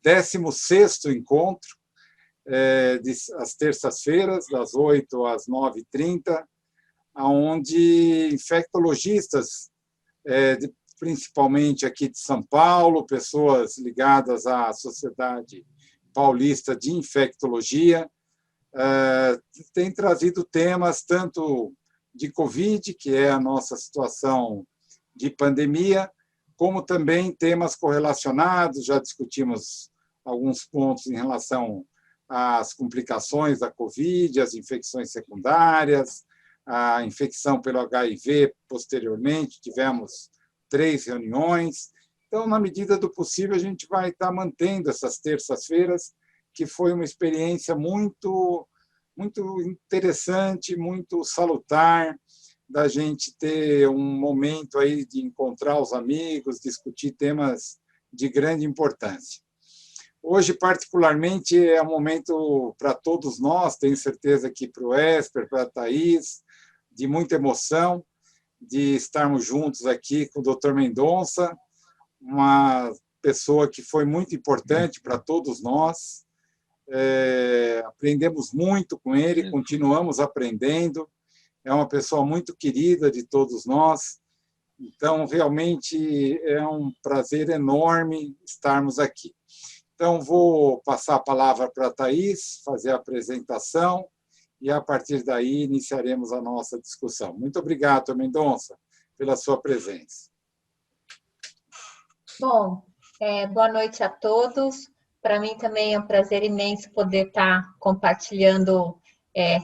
16º encontro, às terças-feiras, das 8 às 9h30, onde infectologistas, principalmente aqui de São Paulo, pessoas ligadas à Sociedade Paulista de Infectologia, têm trazido temas tanto de Covid, que é a nossa situação de pandemia, como também temas correlacionados. Já discutimos alguns pontos em relação às complicações da Covid, as infecções secundárias, a infecção pelo HIV posteriormente, tivemos 3 reuniões. Então, na medida do possível, a gente vai estar mantendo essas terças-feiras, que foi uma experiência muito, muito interessante, muito salutar, da gente ter um momento aí de encontrar os amigos, discutir temas de grande importância. Hoje, particularmente, é um momento para todos nós, tenho certeza que para o Esper, para a Thaís, de muita emoção, de estarmos juntos aqui com o Dr. Mendonça, uma pessoa que foi muito importante para todos nós. Aprendemos muito com ele, continuamos aprendendo. É uma pessoa muito querida de todos nós. Então, realmente, é um prazer enorme estarmos aqui. Então, vou passar a palavra para a Thaís, fazer a apresentação, e, a partir daí, iniciaremos a nossa discussão. Muito obrigado, Dr. Mendonça, pela sua presença. Bom, boa noite a todos. Para mim também é um prazer imenso poder estar compartilhando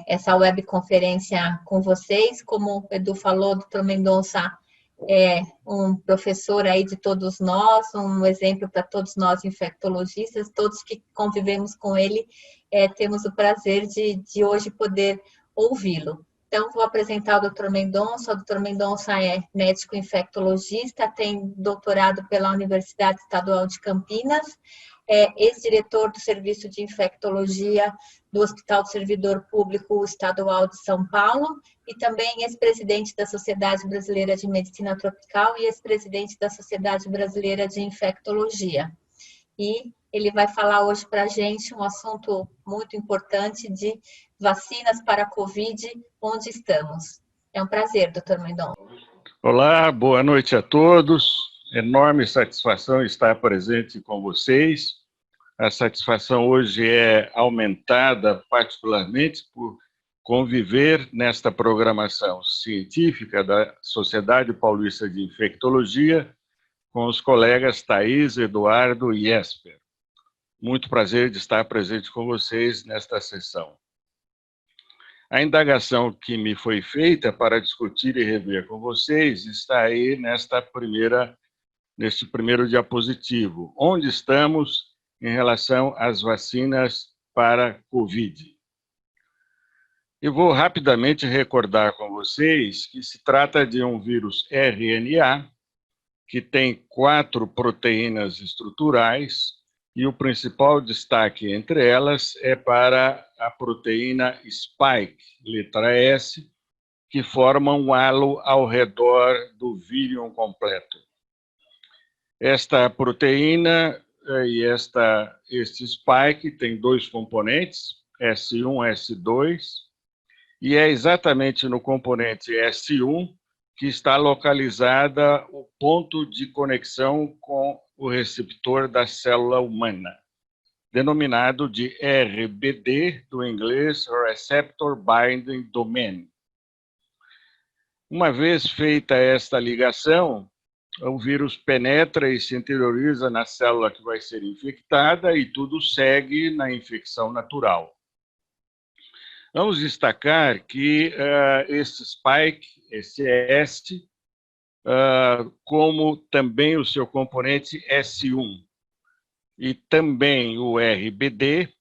essa webconferência com vocês. Como o Edu falou, o Dr. Mendonça é um professor aí de todos nós, um exemplo para todos nós infectologistas, todos que convivemos com ele, temos o prazer de hoje poder ouvi-lo. Então, vou apresentar o Dr. Mendonça. O Dr. Mendonça é médico infectologista, tem doutorado pela Universidade Estadual de Campinas, é ex-diretor do Serviço de Infectologia do Hospital do Servidor Público Estadual de São Paulo e também ex-presidente da Sociedade Brasileira de Medicina Tropical e ex-presidente da Sociedade Brasileira de Infectologia. E ele vai falar hoje para a gente um assunto muito importante de vacinas para a Covid, onde estamos. É um prazer, Dr. Mendonça. Olá, boa noite a todos. Enorme satisfação estar presente com vocês. A satisfação hoje é aumentada, particularmente por conviver nesta programação científica da Sociedade Paulista de Infectologia com os colegas Thaís, Eduardo e Esper. Muito prazer de estar presente com vocês nesta sessão. A indagação que me foi feita para discutir e rever com vocês está aí neste primeiro diapositivo. Onde estamos em relação às vacinas para Covid? Eu vou rapidamente recordar com vocês que se trata de um vírus RNA, que tem 4 proteínas estruturais, e o principal destaque entre elas é para a proteína Spike, letra S, que forma um halo ao redor do vírion completo. Esta proteína e este spike tem 2 componentes, S1 e S2, e é exatamente no componente S1 que está localizada o ponto de conexão com o receptor da célula humana, denominado de RBD, do inglês Receptor Binding Domain. Uma vez feita esta ligação, o vírus penetra e se interioriza na célula que vai ser infectada e tudo segue na infecção natural. Vamos destacar que esse spike, esse S, como também o seu componente S1 e também o RBD,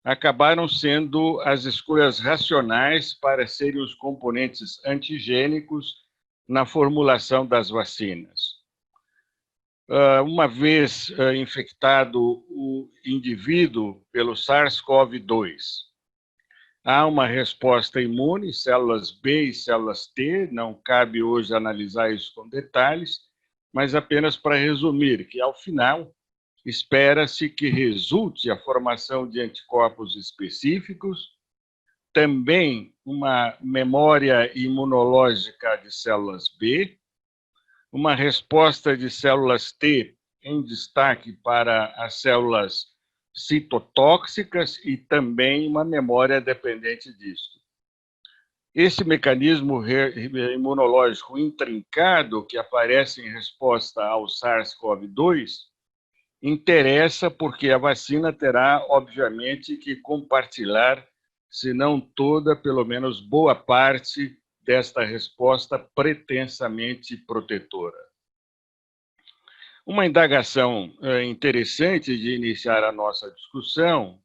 acabaram sendo as escolhas racionais para serem os componentes antigênicos na formulação das vacinas. Uma vez infectado o indivíduo pelo SARS-CoV-2, há uma resposta imune, células B e células T, não cabe hoje analisar isso com detalhes, mas apenas para resumir que, ao final, espera-se que resulte a formação de anticorpos específicos, também uma memória imunológica de células B, uma resposta de células T em destaque para as células citotóxicas e também uma memória dependente disto. Esse mecanismo imunológico intrincado que aparece em resposta ao SARS-CoV-2 interessa porque a vacina terá, obviamente, que compartilhar, se não toda, pelo menos boa parte desta resposta pretensamente protetora. Uma indagação interessante de iniciar a nossa discussão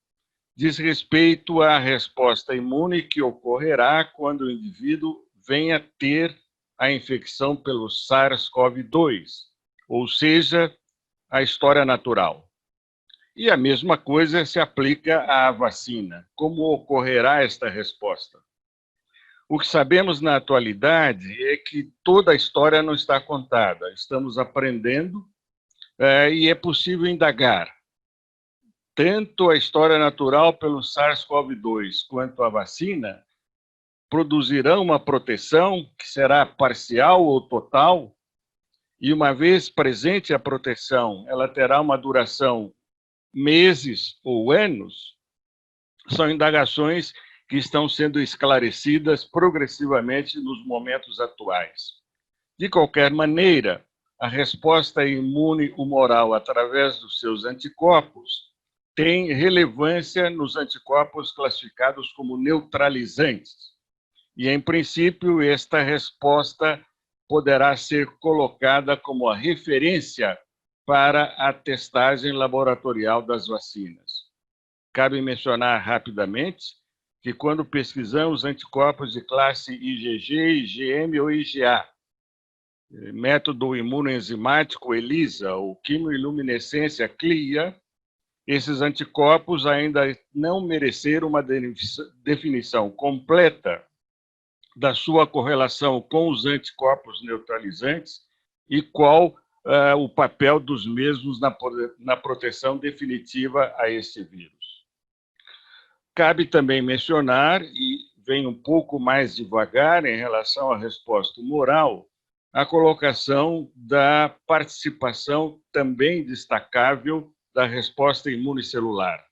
diz respeito à resposta imune que ocorrerá quando o indivíduo venha ter a infecção pelo SARS-CoV-2, ou seja, a história natural. E a mesma coisa se aplica à vacina. Como ocorrerá esta resposta? O que sabemos na atualidade é que toda a história não está contada. Estamos aprendendo e é possível indagar tanto a história natural pelo SARS-CoV-2 quanto a vacina produzirão uma proteção que será parcial ou total, e uma vez presente a proteção, ela terá uma duração meses ou anos. São indagações que estão sendo esclarecidas progressivamente nos momentos atuais. De qualquer maneira, a resposta imune humoral através dos seus anticorpos tem relevância nos anticorpos classificados como neutralizantes. E, em princípio, esta resposta poderá ser colocada como a referência para a testagem laboratorial das vacinas. Cabe mencionar rapidamente que, quando pesquisamos anticorpos de classe IgG, IgM ou IgA, método imunoenzimático ELISA ou quimiluminescência CLIA, esses anticorpos ainda não mereceram uma definição completa da sua correlação com os anticorpos neutralizantes e qual o papel dos mesmos na proteção definitiva a esse vírus. Cabe também mencionar, e vem um pouco mais devagar em relação à resposta humoral, a colocação da participação também destacável da resposta imunicelular,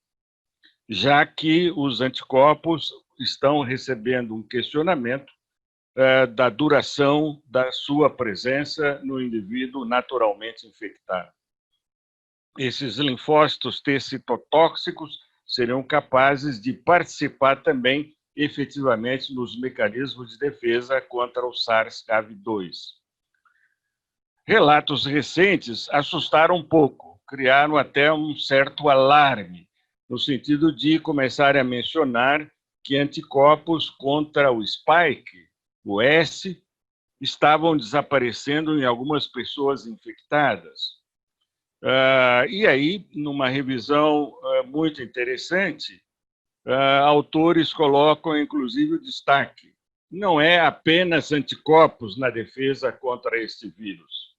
já que os anticorpos estão recebendo um questionamento da duração da sua presença no indivíduo naturalmente infectado. Esses linfócitos T citotóxicos serão capazes de participar também efetivamente nos mecanismos de defesa contra o SARS-CoV-2. Relatos recentes assustaram um pouco, criaram até um certo alarme, no sentido de começarem a mencionar que anticorpos contra o spike, o S, estavam desaparecendo em algumas pessoas infectadas. E aí, numa revisão muito interessante, autores colocam, inclusive, o destaque. Não é apenas anticorpos na defesa contra este vírus.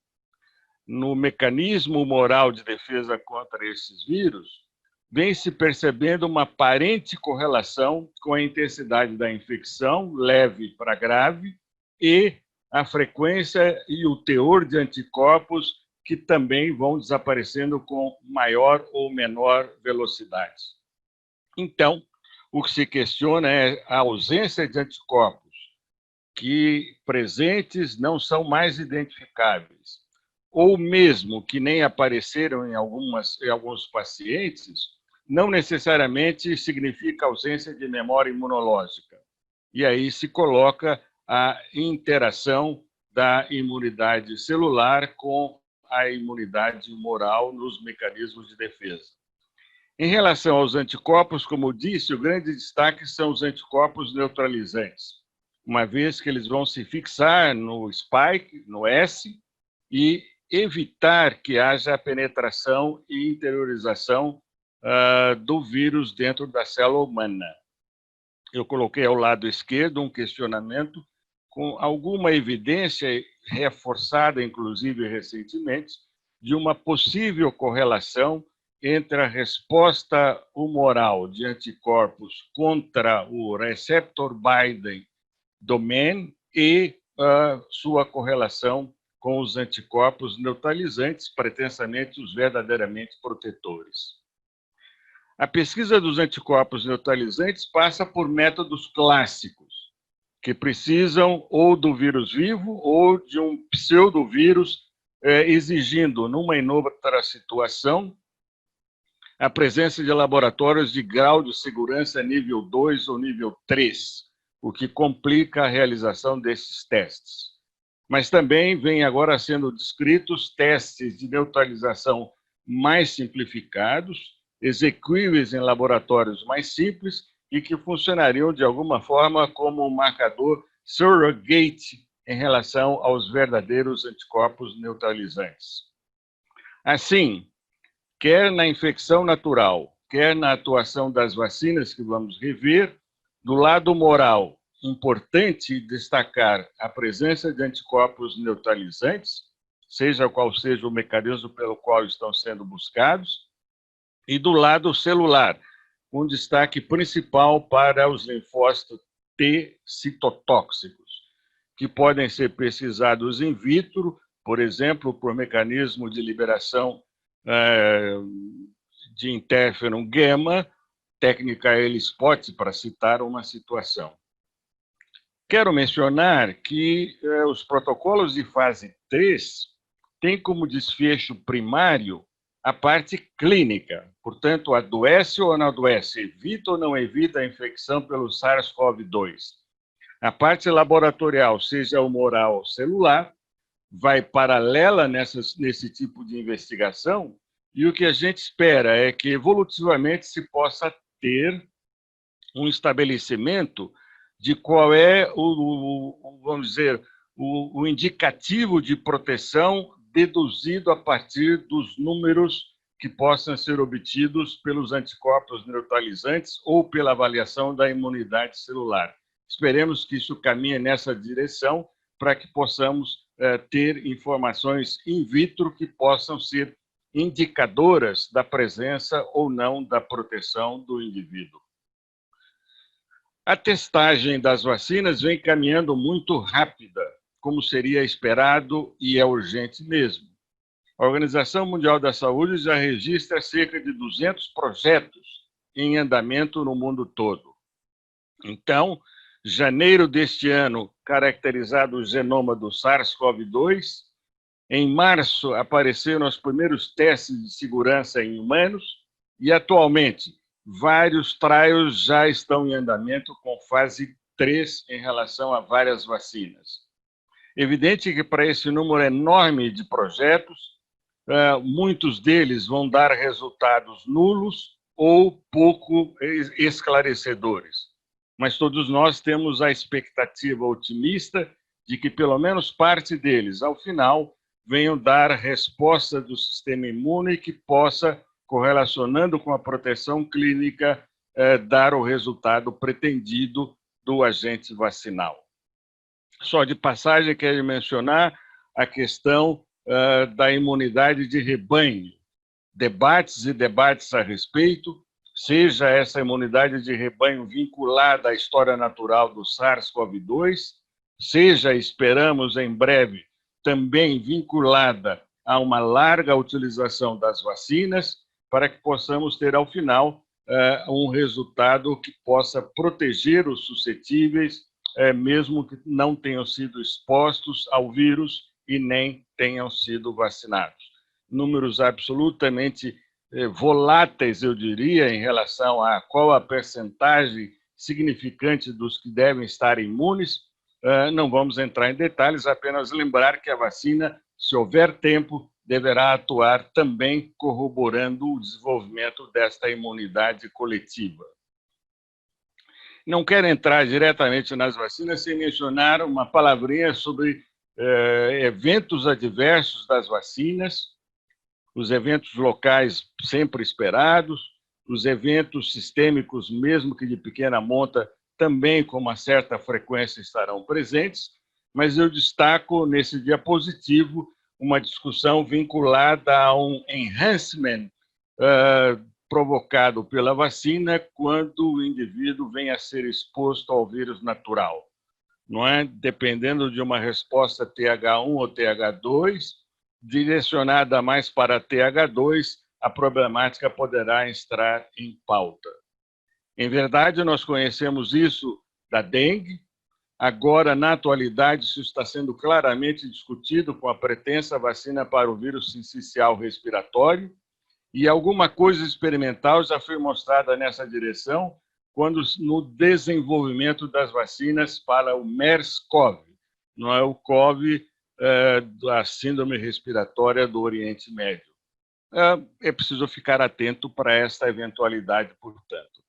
No mecanismo humoral de defesa contra esses vírus, vem se percebendo uma aparente correlação com a intensidade da infecção, leve para grave, e a frequência e o teor de anticorpos que também vão desaparecendo com maior ou menor velocidade. Então, o que se questiona é a ausência de anticorpos que presentes não são mais identificáveis, ou mesmo que nem apareceram em alguns pacientes, não necessariamente significa ausência de memória imunológica. E aí se coloca a interação da imunidade celular com a imunidade humoral nos mecanismos de defesa. Em relação aos anticorpos, como eu disse, o grande destaque são os anticorpos neutralizantes, uma vez que eles vão se fixar no spike, no S, e evitar que haja a penetração e interiorização do vírus dentro da célula humana. Eu coloquei ao lado esquerdo um questionamento com alguma evidência reforçada, inclusive recentemente, de uma possível correlação entre a resposta humoral de anticorpos contra o receptor binding domain e sua correlação com os anticorpos neutralizantes, pretensamente os verdadeiramente protetores. A pesquisa dos anticorpos neutralizantes passa por métodos clássicos, que precisam ou do vírus vivo ou de um pseudovírus, exigindo, numa inoutra situação, a presença de laboratórios de grau de segurança nível 2 ou nível 3, o que complica a realização desses testes. Mas também vem agora sendo descritos testes de neutralização mais simplificados, execuíveis em laboratórios mais simples e que funcionariam de alguma forma como um marcador surrogate em relação aos verdadeiros anticorpos neutralizantes. Assim, quer na infecção natural, quer na atuação das vacinas que vamos rever, do lado moral, importante destacar a presença de anticorpos neutralizantes, seja qual seja o mecanismo pelo qual estão sendo buscados, e do lado celular, com destaque principal para os linfócitos T citotóxicos, que podem ser pesquisados in vitro, por exemplo, por mecanismo de liberação de interferon gama, técnica ELISpot, para citar uma situação. Quero mencionar que os protocolos de fase 3 têm como desfecho primário a parte clínica, portanto, adoece ou não adoece, evita ou não evita a infecção pelo SARS-CoV-2. A parte laboratorial, seja humoral ou celular, vai paralela nesse tipo de investigação, e o que a gente espera é que evolutivamente se possa ter um estabelecimento de qual é vamos dizer, o indicativo de proteção deduzido a partir dos números que possam ser obtidos pelos anticorpos neutralizantes ou pela avaliação da imunidade celular. Esperemos que isso caminhe nessa direção para que possamos ter informações in vitro que possam ser indicadoras da presença ou não da proteção do indivíduo. A testagem das vacinas vem caminhando muito rápida, como seria esperado e é urgente mesmo. A Organização Mundial da Saúde já registra cerca de 200 projetos em andamento no mundo todo. Então, janeiro deste ano, caracterizado o genoma do SARS-CoV-2, em março apareceram os primeiros testes de segurança em humanos e, atualmente, vários trials já estão em andamento com fase 3 em relação a várias vacinas. Evidente que para esse número enorme de projetos, muitos deles vão dar resultados nulos ou pouco esclarecedores. Mas todos nós temos a expectativa otimista de que pelo menos parte deles, ao final, venham dar resposta do sistema imune que possa, correlacionando com a proteção clínica, dar o resultado pretendido do agente vacinal. Só de passagem, quero mencionar a questão da imunidade de rebanho. Debates e debates a respeito, seja essa imunidade de rebanho vinculada à história natural do SARS-CoV-2, seja, esperamos em breve, também vinculada a uma larga utilização das vacinas, para que possamos ter, ao final, um resultado que possa proteger os suscetíveis, mesmo que não tenham sido expostos ao vírus e nem tenham sido vacinados. Números absolutamente voláteis, eu diria, em relação a qual a percentagem significante dos que devem estar imunes. Não vamos entrar em detalhes, apenas lembrar que a vacina, se houver tempo, deverá atuar também corroborando o desenvolvimento desta imunidade coletiva. Não quero entrar diretamente nas vacinas sem mencionar uma palavrinha sobre eventos adversos das vacinas, os eventos locais sempre esperados, os eventos sistêmicos, mesmo que de pequena monta, também com uma certa frequência estarão presentes, mas eu destaco nesse diapositivo uma discussão vinculada a um enhancement provocado pela vacina quando o indivíduo vem a ser exposto ao vírus natural. Não é? Dependendo de uma resposta TH1 ou TH2, direcionada mais para TH2, a problemática poderá entrar em pauta. Em verdade, nós conhecemos isso da dengue. Agora, na atualidade, isso está sendo claramente discutido com a pretensa vacina para o vírus sincicial respiratório, e alguma coisa experimental já foi mostrada nessa direção quando no desenvolvimento das vacinas para o MERS-CoV, não é o CoV da síndrome respiratória do Oriente Médio. É preciso ficar atento para esta eventualidade, portanto.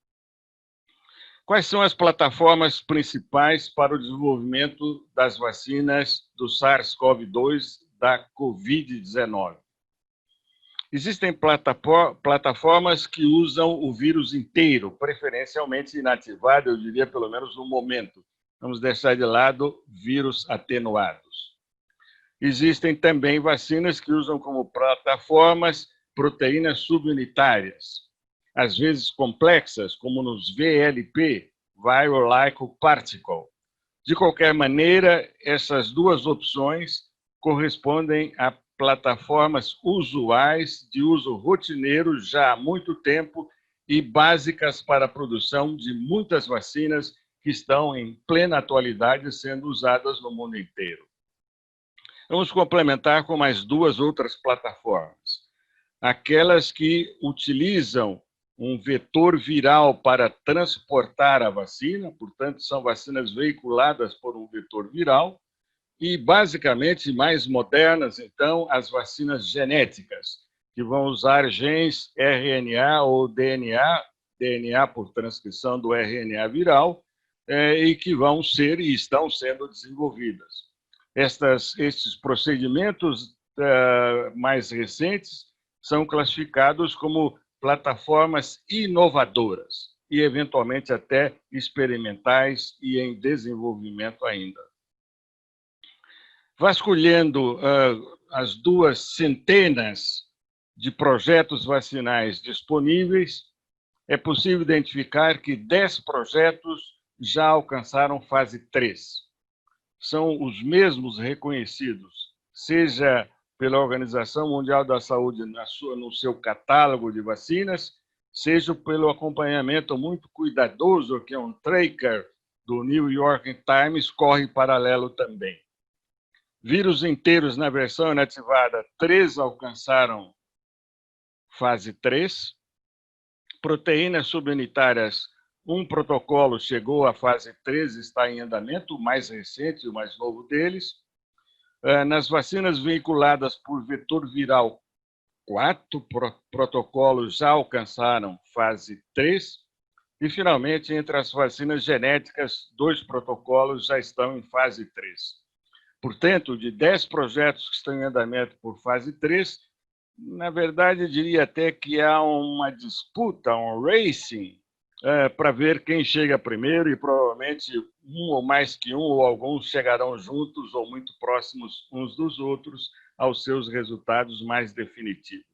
Quais são as plataformas principais para o desenvolvimento das vacinas do SARS-CoV-2 da Covid-19? Existem plataformas que usam o vírus inteiro, preferencialmente inativado, eu diria pelo menos no momento. Vamos deixar de lado vírus atenuados. Existem também vacinas que usam como plataformas proteínas subunitárias, às vezes complexas, como nos VLP, Viral-like Particle. De qualquer maneira, essas duas opções correspondem a plataformas usuais de uso rotineiro já há muito tempo e básicas para a produção de muitas vacinas que estão em plena atualidade sendo usadas no mundo inteiro. Vamos complementar com mais duas outras plataformas. Aquelas que utilizam um vetor viral para transportar a vacina, portanto, são vacinas veiculadas por um vetor viral, e, basicamente, mais modernas, então, as vacinas genéticas, que vão usar genes RNA ou DNA, DNA por transcrição do RNA viral, e que vão ser e estão sendo desenvolvidas. Estes procedimentos mais recentes são classificados como plataformas inovadoras e, eventualmente, até experimentais e em desenvolvimento ainda. Vasculhando as 2 centenas de projetos vacinais disponíveis, é possível identificar que 10 projetos já alcançaram fase 3. São os mesmos reconhecidos, seja pela Organização Mundial da Saúde no seu catálogo de vacinas, seja pelo acompanhamento muito cuidadoso que um tracker do New York Times corre paralelo também. Vírus inteiros na versão inativada, 3 alcançaram fase 3. Proteínas subunitárias, um protocolo chegou à fase 3, está em andamento, o mais recente, o mais novo deles. Nas vacinas veiculadas por vetor viral, 4 protocolos já alcançaram fase 3. E, finalmente, entre as vacinas genéticas, 2 protocolos já estão em fase 3. Portanto, de 10 projetos que estão em andamento por fase 3, na verdade, eu diria até que há uma disputa, um racing, para ver quem chega primeiro, e provavelmente um ou mais que um, ou alguns chegarão juntos ou muito próximos uns dos outros aos seus resultados mais definitivos.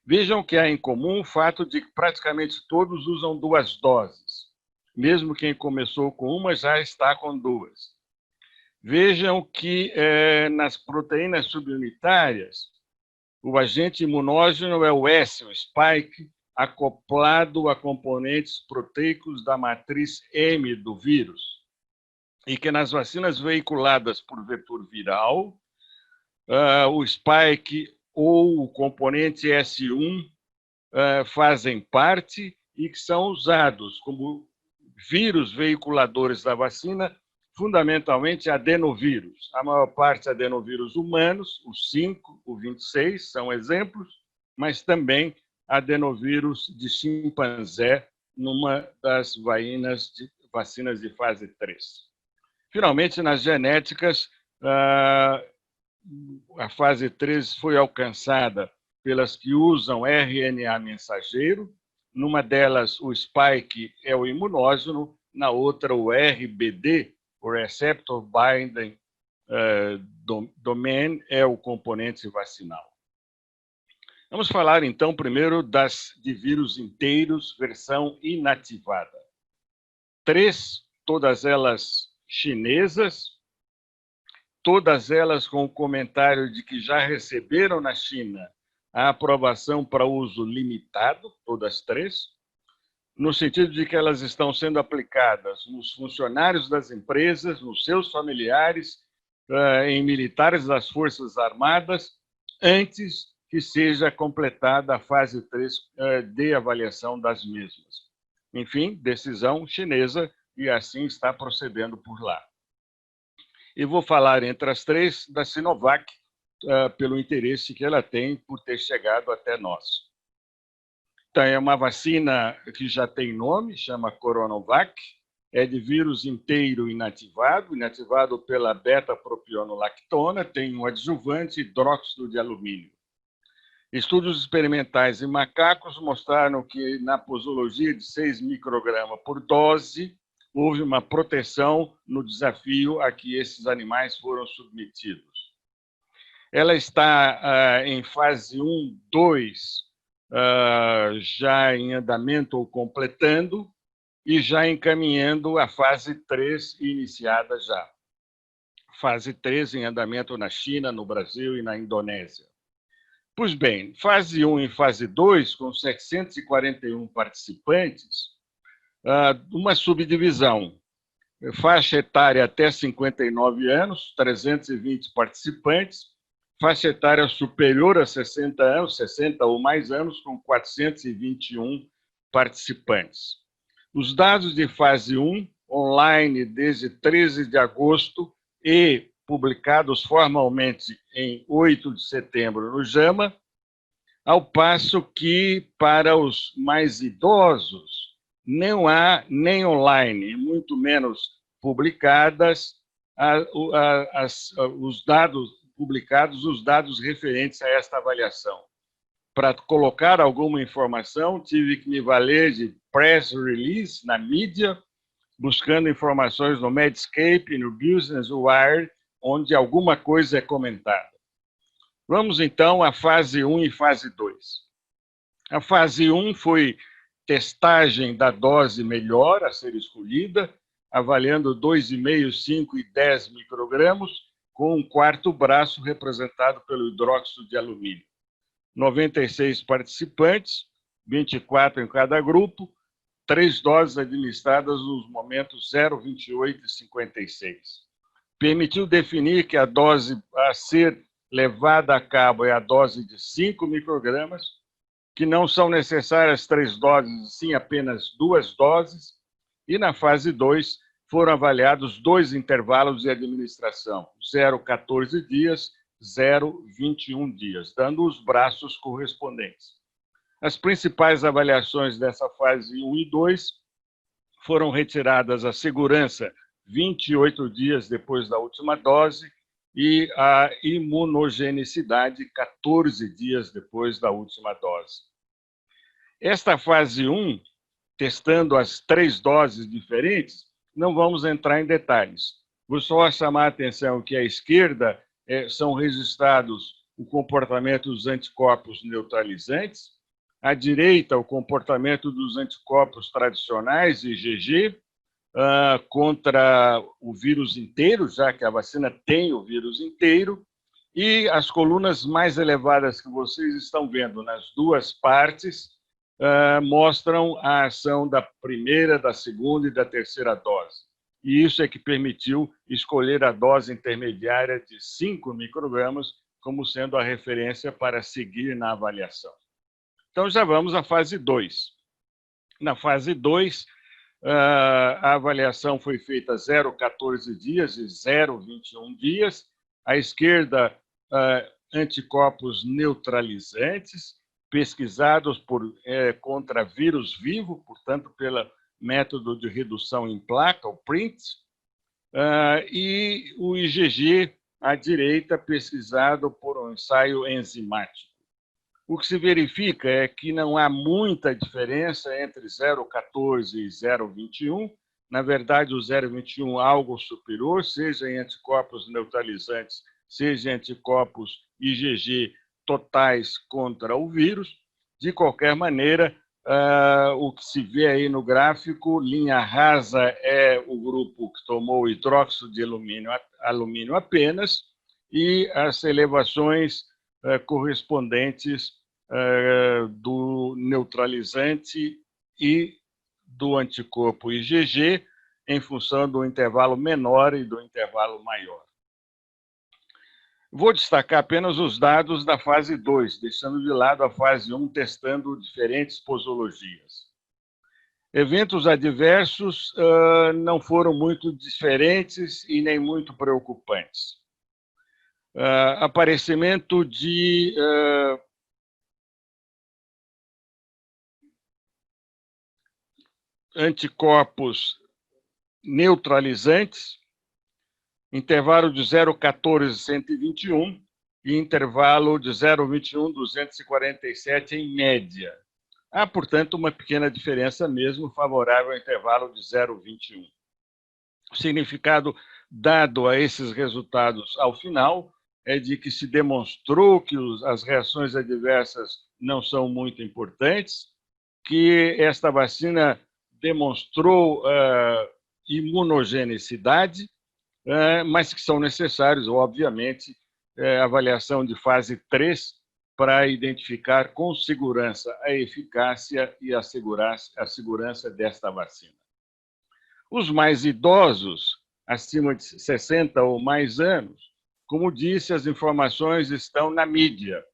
Vejam que há em comum o fato de que praticamente todos usam 2 doses. Mesmo quem começou com uma já está com 2. Vejam que nas proteínas subunitárias, o agente imunógeno é o S, o spike, acoplado a componentes proteicos da matriz M do vírus. E que nas vacinas veiculadas por vetor viral, o spike ou o componente S1 fazem parte e que são usados como vírus veiculadores da vacina, fundamentalmente adenovírus. A maior parte adenovírus humanos, o 5, o 26, são exemplos, mas também adenovírus de chimpanzé numa das vacinas de fase 3. Finalmente, nas genéticas, a fase 3 foi alcançada pelas que usam RNA mensageiro. Numa delas, o spike é o imunógeno, na outra, o RBD, o Receptor Binding Domain, é o componente vacinal. Vamos falar, então, primeiro de vírus inteiros, versão inativada. 3, todas elas chinesas, todas elas com o comentário de que já receberam na China a aprovação para uso limitado, todas 3, no sentido de que elas estão sendo aplicadas nos funcionários das empresas, nos seus familiares, em militares das Forças Armadas, antes que seja completada a fase 3 de avaliação das mesmas. Enfim, decisão chinesa, e assim está procedendo por lá. E vou falar entre as 3 da Sinovac, pelo interesse que ela tem por ter chegado até nós. Então, é uma vacina que já tem nome, chama Coronavac, é de vírus inteiro inativado pela beta-propionolactona, tem um adjuvante hidróxido de alumínio. Estudos experimentais em macacos mostraram que na posologia de 6 microgramas por dose, houve uma proteção no desafio a que esses animais foram submetidos. Ela está em fase 1, 2, já em andamento ou completando, e já encaminhando a fase 3 iniciada já. Fase 3 em andamento na China, no Brasil e na Indonésia. Pois bem, fase 1 e fase 2, com 741 participantes, uma subdivisão. Faixa etária até 59 anos, 320 participantes. Faixa etária superior a 60 anos, 60 ou mais anos, com 421 participantes. Os dados de fase 1, online desde 13 de agosto e publicados formalmente em 8 de setembro no JAMA, ao passo que, para os mais idosos, não há nem online, muito menos publicadas os dados publicados, os dados referentes a esta avaliação. Para colocar alguma informação, tive que me valer de press release na mídia, buscando informações no Medscape, no Business Wire, onde alguma coisa é comentada. Vamos, então, à fase 1 e fase 2. A fase 1 foi testagem da dose melhor a ser escolhida, avaliando 2,5, 5 e 10 microgramas, com um quarto braço representado pelo hidróxido de alumínio. 96 participantes, 24 em cada grupo, 3 doses administradas nos momentos 0, 28 e 56. Permitiu definir que a dose a ser levada a cabo é a dose de 5 microgramas, que não são necessárias 3 doses, sim apenas 2 doses, e na fase 2 foram avaliados 2 intervalos de administração, 0, 14 dias, 0, 21 dias, dando os braços correspondentes. As principais avaliações dessa fase 1 e 2 foram retiradas a segurança 28 dias depois da última dose e a imunogenicidade 14 dias depois da última dose. Esta fase 1, testando as 3 doses diferentes, não vamos entrar em detalhes. Vou só chamar a atenção que à esquerda são registrados o comportamento dos anticorpos neutralizantes, à direita o comportamento dos anticorpos tradicionais, IgG, contra o vírus inteiro, já que a vacina tem o vírus inteiro, e as colunas mais elevadas que vocês estão vendo nas duas partes mostram a ação da primeira, da segunda e da terceira dose. E isso é que permitiu escolher a dose intermediária de 5 microgramas como sendo a referência para seguir na avaliação. Então, já vamos à fase 2. Na fase 2, a avaliação foi feita 0, 14 dias e 0, 21 dias. À esquerda, anticorpos neutralizantes, pesquisados contra vírus vivo, portanto, pelo método de redução em placa, o PRINT, e o IgG, à direita, pesquisado por um ensaio enzimático. O que se verifica é que não há muita diferença entre 0,14 e 0,21. Na verdade, o 0,21 é algo superior, seja em anticorpos neutralizantes, seja em anticorpos IgG totais contra o vírus. De qualquer maneira, o que se vê aí no gráfico, linha rasa é o grupo que tomou hidróxido de alumínio apenas, e as elevações correspondentes do neutralizante e do anticorpo IgG, em função do intervalo menor e do intervalo maior. Vou destacar apenas os dados da fase 2, deixando de lado a fase 1, testando diferentes posologias. Eventos adversos não foram muito diferentes e nem muito preocupantes. Aparecimento de anticorpos neutralizantes, intervalo de 0,14-121 e intervalo de 0,21-247 em média. Há, portanto, uma pequena diferença mesmo, favorável ao intervalo de 0,21. O significado dado a esses resultados ao final é de que se demonstrou que as reações adversas não são muito importantes, que esta vacina demonstrou imunogenicidade, mas que são necessários, obviamente, avaliação de fase 3 para identificar com segurança a eficácia e a segurança desta vacina. Os mais idosos, acima de 60 ou mais anos, como disse, as informações estão na mídia,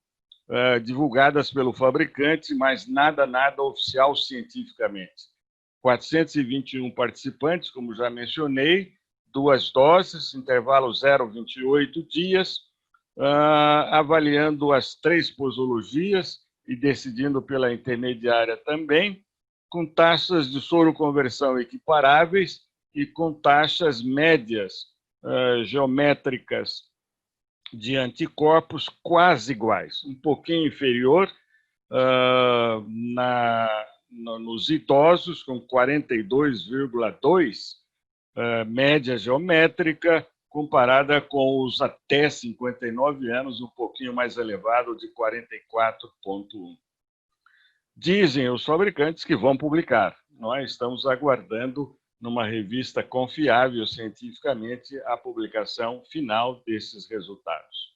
divulgadas pelo fabricante, mas nada oficial cientificamente. 421 participantes, como já mencionei, 2 doses, intervalo 0,28 dias, avaliando as 3 posologias e decidindo pela intermediária também, com taxas de soroconversão equiparáveis e com taxas médias geométricas de anticorpos quase iguais, um pouquinho inferior nos idosos, com 42,2, média geométrica, comparada com os até 59 anos, um pouquinho mais elevado, de 44,1. Dizem os fabricantes que vão publicar. Nós estamos aguardando, numa revista confiável cientificamente, a publicação final desses resultados.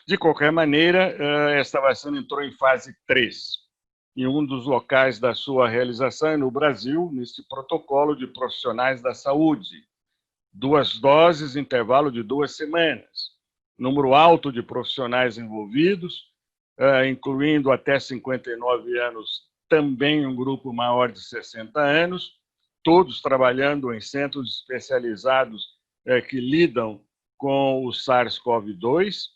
De qualquer maneira, esta vacina entrou em fase 3. E um dos locais da sua realização é no Brasil, nesse protocolo de profissionais da saúde. 2 doses, intervalo de 2 semanas. Número alto de profissionais envolvidos, incluindo até 59 anos, também um grupo maior de 60 anos, todos trabalhando em centros especializados que lidam com o SARS-CoV-2,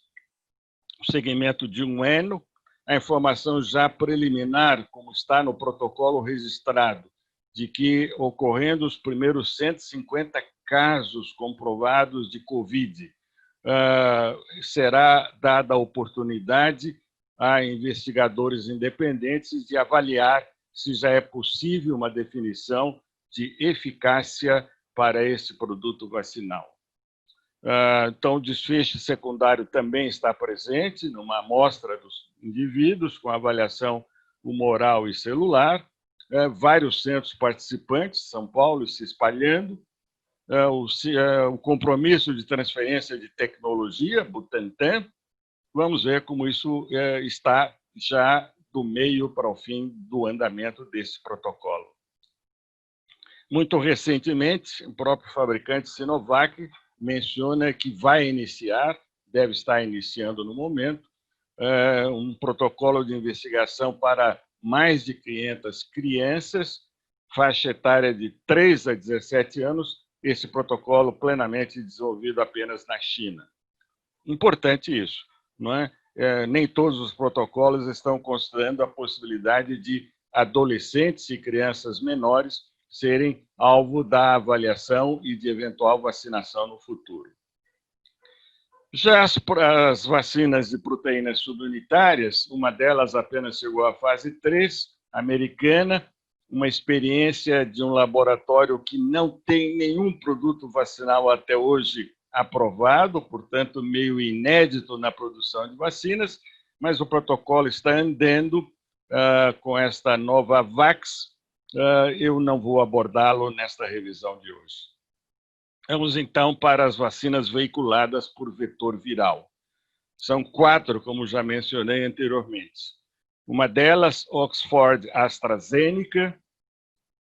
o segmento de 1 ano, a informação já preliminar, como está no protocolo registrado, de que, ocorrendo os primeiros 150 casos comprovados de Covid, será dada a oportunidade a investigadores independentes de avaliar se já é possível uma definição de eficácia para esse produto vacinal. Então, o desfecho secundário também está presente numa amostra dos indivíduos, com avaliação humoral e celular, vários centros participantes, São Paulo se espalhando, o compromisso de transferência de tecnologia, Butantan. Vamos ver como isso está já do meio para o fim do andamento desse protocolo. Muito recentemente, o próprio fabricante Sinovac menciona que vai iniciar, deve estar iniciando no momento, um protocolo de investigação para mais de 500 crianças, faixa etária de 3 a 17 anos, esse protocolo plenamente desenvolvido apenas na China. Importante isso, não é? Nem todos os protocolos estão considerando a possibilidade de adolescentes e crianças menores serem alvo da avaliação e de eventual vacinação no futuro. Já as vacinas de proteínas subunitárias, uma delas apenas chegou à fase 3, americana, uma experiência de um laboratório que não tem nenhum produto vacinal até hoje aprovado, portanto, meio inédito na produção de vacinas, mas o protocolo está andando com esta nova VAX. Eu não vou abordá-lo nesta revisão de hoje. Vamos, então, para as vacinas veiculadas por vetor viral. São 4, como já mencionei anteriormente. Uma delas, Oxford AstraZeneca,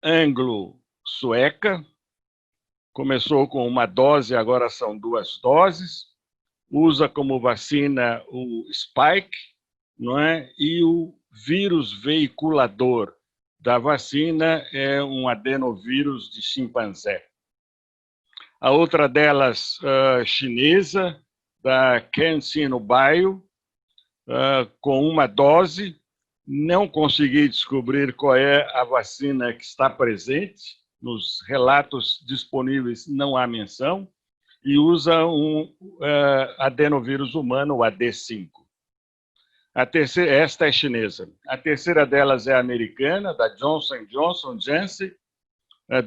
Anglo-Sueca, começou com uma dose, agora são 2 doses, usa como vacina o Spike, não é? E o vírus veiculador da vacina é um adenovírus de chimpanzé. A outra delas, chinesa, da CanSino Bio, com uma dose. Não consegui descobrir qual é a vacina que está presente. Nos relatos disponíveis não há menção. E usa um adenovírus humano, o AD5. Esta é chinesa. A terceira delas é americana, da Johnson Johnson Janssen,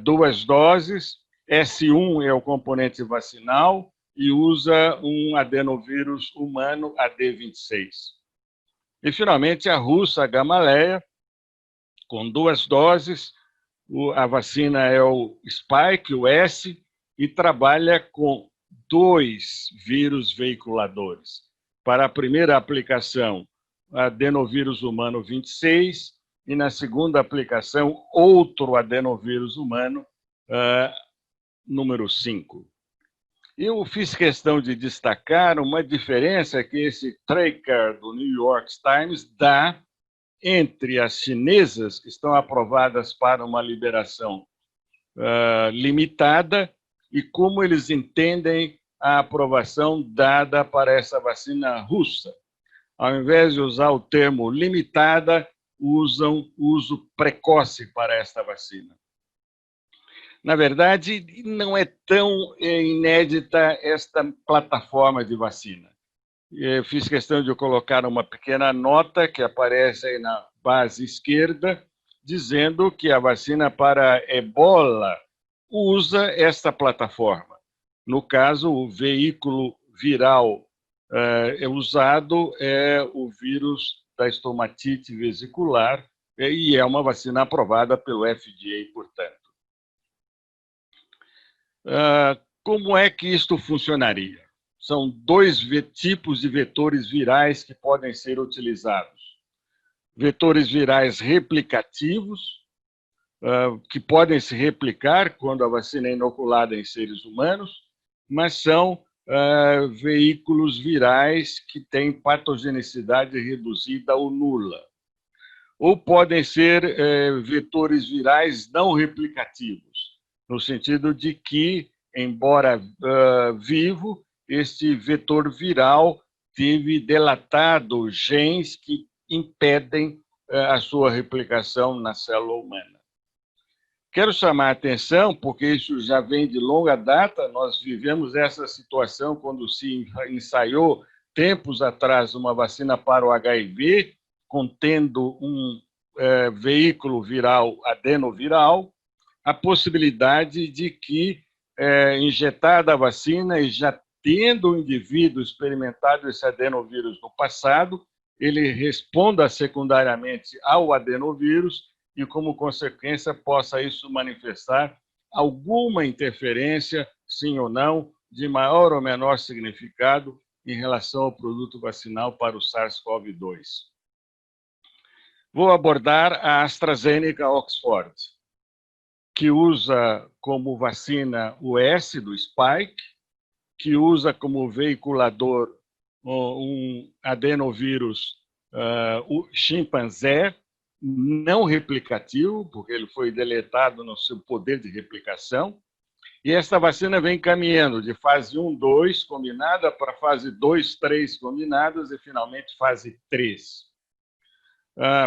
2 doses. S1 é o componente vacinal e usa um adenovírus humano, AD26. E, finalmente, a russa Gamaleya, com 2 doses. A vacina é o Spike, o S, e trabalha com 2 vírus veiculadores. Para a primeira aplicação, adenovírus humano 26, e na segunda aplicação, outro adenovírus humano, número 5. Eu fiz questão de destacar uma diferença que esse tracker do New York Times dá entre as chinesas, que estão aprovadas para uma liberação limitada, e como eles entendem a aprovação dada para essa vacina russa. Ao invés de usar o termo limitada, usam uso precoce para esta vacina. Na verdade, não é tão inédita esta plataforma de vacina. Eu fiz questão de colocar uma pequena nota que aparece aí na base esquerda, dizendo que a vacina para Ebola usa esta plataforma. No caso, o veículo viral usado é o vírus da estomatite vesicular, e é uma vacina aprovada pelo FDA, portanto. Como é que isto funcionaria? São 2 tipos de vetores virais que podem ser utilizados. Vetores virais replicativos, que podem se replicar quando a vacina é inoculada em seres humanos, mas são veículos virais que têm patogenicidade reduzida ou nula. Ou podem ser vetores virais não replicativos, no sentido de que, embora vivo, este vetor viral teve delatado genes que impedem a sua replicação na célula humana. Quero chamar a atenção, porque isso já vem de longa data, nós vivemos essa situação quando se ensaiou, tempos atrás, uma vacina para o HIV, contendo um veículo viral adenoviral, a possibilidade de que, injetada a vacina e já tendo o indivíduo experimentado esse adenovírus no passado, ele responda secundariamente ao adenovírus e, como consequência, possa isso manifestar alguma interferência, sim ou não, de maior ou menor significado em relação ao produto vacinal para o SARS-CoV-2. Vou abordar a AstraZeneca Oxford, que usa como vacina o S do Spike, que usa como veiculador um adenovírus o chimpanzé, não replicativo, porque ele foi deletado no seu poder de replicação, e esta vacina vem caminhando de fase 1, 2 combinada para fase 2, 3 combinadas e, finalmente, fase 3.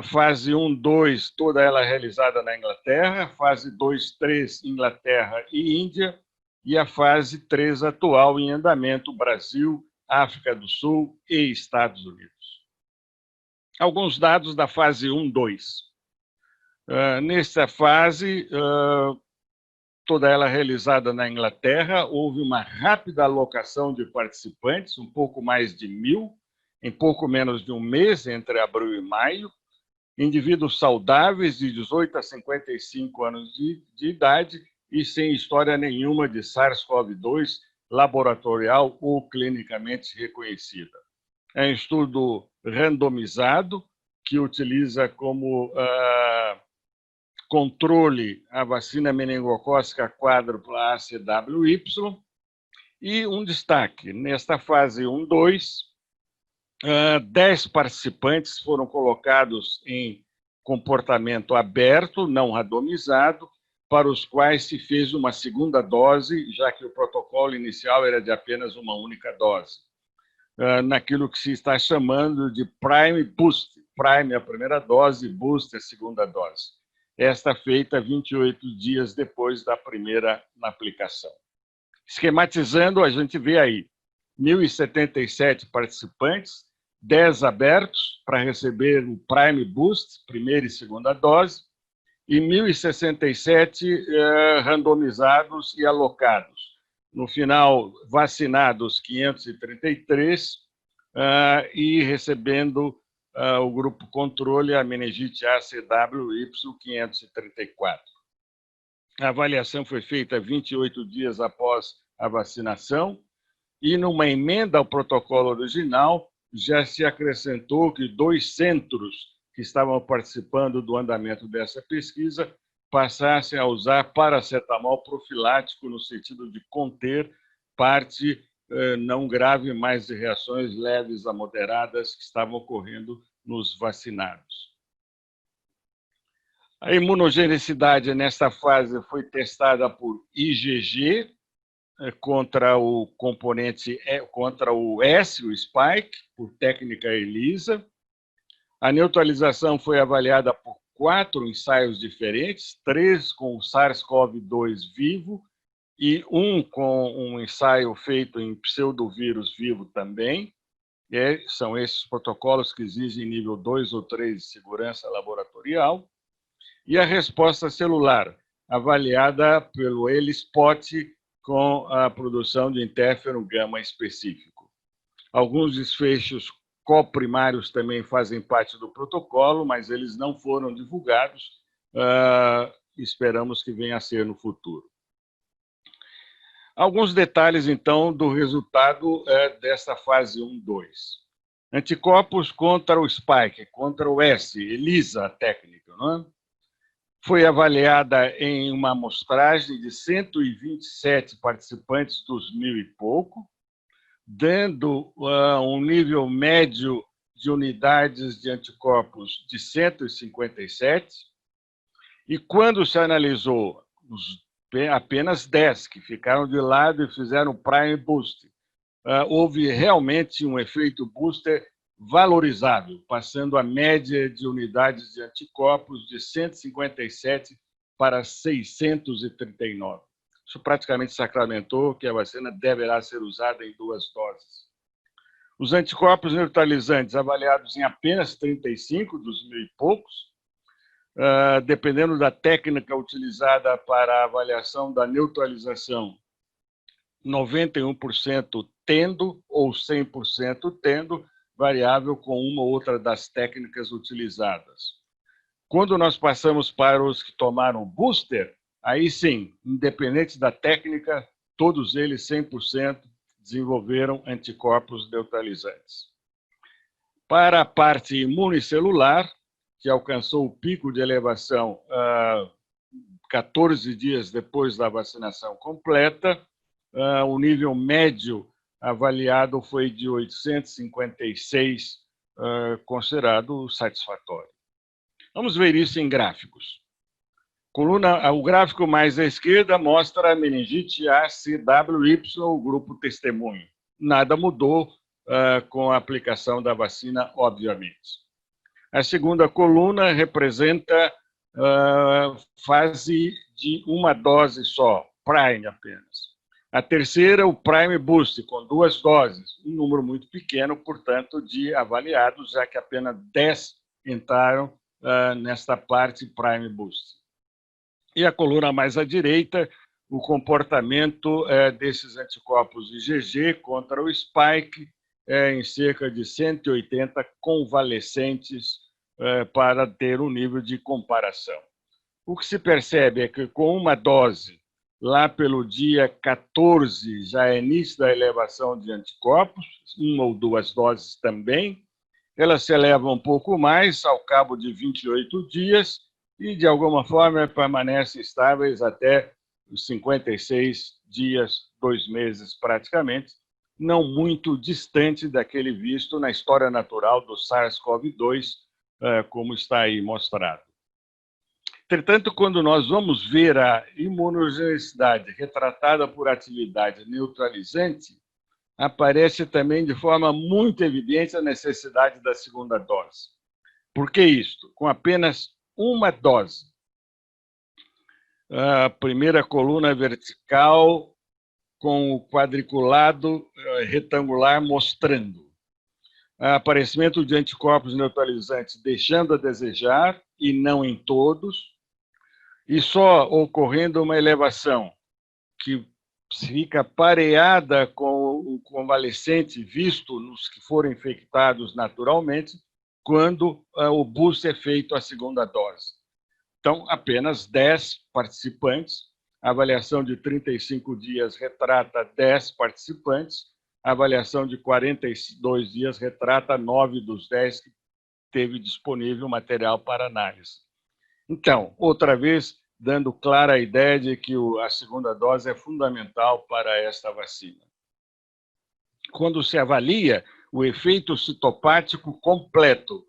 Fase 1, 2, toda ela realizada na Inglaterra, fase 2, 3, Inglaterra e Índia, e a fase 3 atual em andamento, Brasil, África do Sul e Estados Unidos. Alguns dados da fase 1, 2. Nesta fase, toda ela realizada na Inglaterra, houve uma rápida alocação de participantes, um pouco mais de 1.000, em pouco menos de um mês, entre abril e maio, indivíduos saudáveis de 18 a 55 anos de idade e sem história nenhuma de SARS-CoV-2 laboratorial ou clinicamente reconhecida. É um estudo randomizado que utiliza como controle a vacina meningocócica quádrupla ACWY. E um destaque, nesta fase 1-2, 10 participantes foram colocados em comportamento aberto, não randomizado, para os quais se fez uma segunda dose, já que o protocolo inicial era de apenas uma única dose, naquilo que se está chamando de Prime Boost. Prime a primeira dose, Boost a segunda dose. Esta feita 28 dias depois da primeira aplicação. Esquematizando, a gente vê aí 1.077 participantes, 10 abertos para receber o Prime Boost, primeira e segunda dose, e 1.067 randomizados e alocados. No final, vacinados 533 e recebendo o grupo controle, a meningite ACWY 534. A avaliação foi feita 28 dias após a vacinação e, numa emenda ao protocolo original, já se acrescentou que 2 centros que estavam participando do andamento dessa pesquisa passassem a usar paracetamol profilático no sentido de conter parte não grave, mas de reações leves a moderadas que estavam ocorrendo nos vacinados. A imunogenicidade nesta fase foi testada por IgG contra o componente, contra o S, o spike, por técnica ELISA. A neutralização foi avaliada por 4 ensaios diferentes, 3 com o SARS-CoV-2 vivo e 1 com um ensaio feito em pseudovírus vivo também. São esses protocolos que exigem nível 2 ou 3 de segurança laboratorial. E a resposta celular, avaliada pelo ELISpot com a produção de interferon gama específico. Alguns desfechos coprimários também fazem parte do protocolo, mas eles não foram divulgados. Esperamos que venha a ser no futuro. Alguns detalhes, então, do resultado desta fase 1-2. Anticorpos contra o spike, contra o S, ELISA, a técnica, não é? Foi avaliada em uma amostragem de 127 participantes dos 1.000 e pouco, dando um nível médio de unidades de anticorpos de 157, e quando se analisou apenas 10 que ficaram de lado e fizeram Prime Boost, houve realmente um efeito booster valorizável, passando a média de unidades de anticorpos de 157 para 639. Isso praticamente sacramentou que a vacina deverá ser usada em 2 doses. Os anticorpos neutralizantes avaliados em apenas 35 dos 1.000 e poucos, dependendo da técnica utilizada para a avaliação da neutralização, 91% tendo ou 100% tendo, variável com uma ou outra das técnicas utilizadas. Quando nós passamos para os que tomaram booster, aí sim, independente da técnica, todos eles 100% desenvolveram anticorpos neutralizantes. Para a parte imunicelular, que alcançou o pico de elevação 14 dias depois da vacinação completa, o nível médio avaliado foi de 856, considerado satisfatório. Vamos ver isso em gráficos. O gráfico mais à esquerda mostra a meningite ACWY, o grupo testemunho. Nada mudou com a aplicação da vacina, obviamente. A segunda coluna representa fase de uma dose só, Prime apenas. A terceira, o Prime Boost, com 2 doses, um número muito pequeno, portanto, de avaliados, já que apenas 10 entraram nesta parte Prime Boost. E a coluna mais à direita, o comportamento desses anticorpos IgG contra o spike em cerca de 180 convalescentes para ter um nível de comparação. O que se percebe é que com uma dose, lá pelo dia 14, já é início da elevação de anticorpos, uma ou duas doses também, elas se elevam um pouco mais ao cabo de 28 dias e, de alguma forma, permanecem estáveis até os 56 dias, 2 meses praticamente, não muito distante daquele visto na história natural do SARS-CoV-2, como está aí mostrado. Entretanto, quando nós vamos ver a imunogenicidade retratada por atividade neutralizante, aparece também de forma muito evidente a necessidade da segunda dose. Por que isto? Com apenas uma dose, a primeira coluna vertical com o quadriculado retangular mostrando aparecimento de anticorpos neutralizantes deixando a desejar, e não em todos, e só ocorrendo uma elevação que fica pareada com o convalescente visto nos que foram infectados naturalmente, quando o boost é feito a segunda dose. Então, apenas 10 participantes, a avaliação de 35 dias retrata 10 participantes, a avaliação de 42 dias retrata 9 dos 10 que teve disponível material para análise. Então, outra vez, dando clara a ideia de que a segunda dose é fundamental para esta vacina. Quando se avalia o efeito citopático completo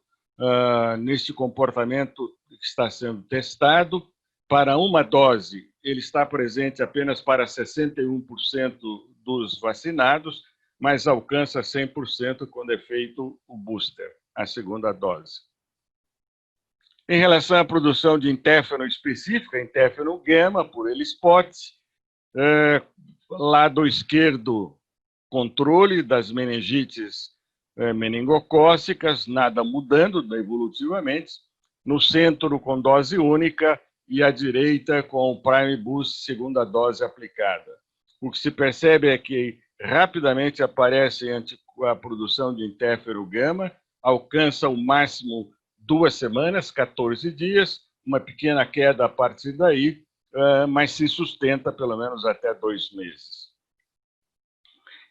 neste comportamento que está sendo testado, para uma dose, ele está presente apenas para 61% dos vacinados, mas alcança 100% quando é feito o booster, a segunda dose. Em relação à produção de interferon específica, interferon gama, por ELISpot, lado esquerdo, controle das meningites meningocócicas, nada mudando evolutivamente, no centro com dose única e à direita com o Prime Boost, segunda dose aplicada. O que se percebe é que rapidamente aparece a produção de interferon gama, alcança o máximo 2 semanas, 14 dias, uma pequena queda a partir daí, mas se sustenta pelo menos até 2 meses.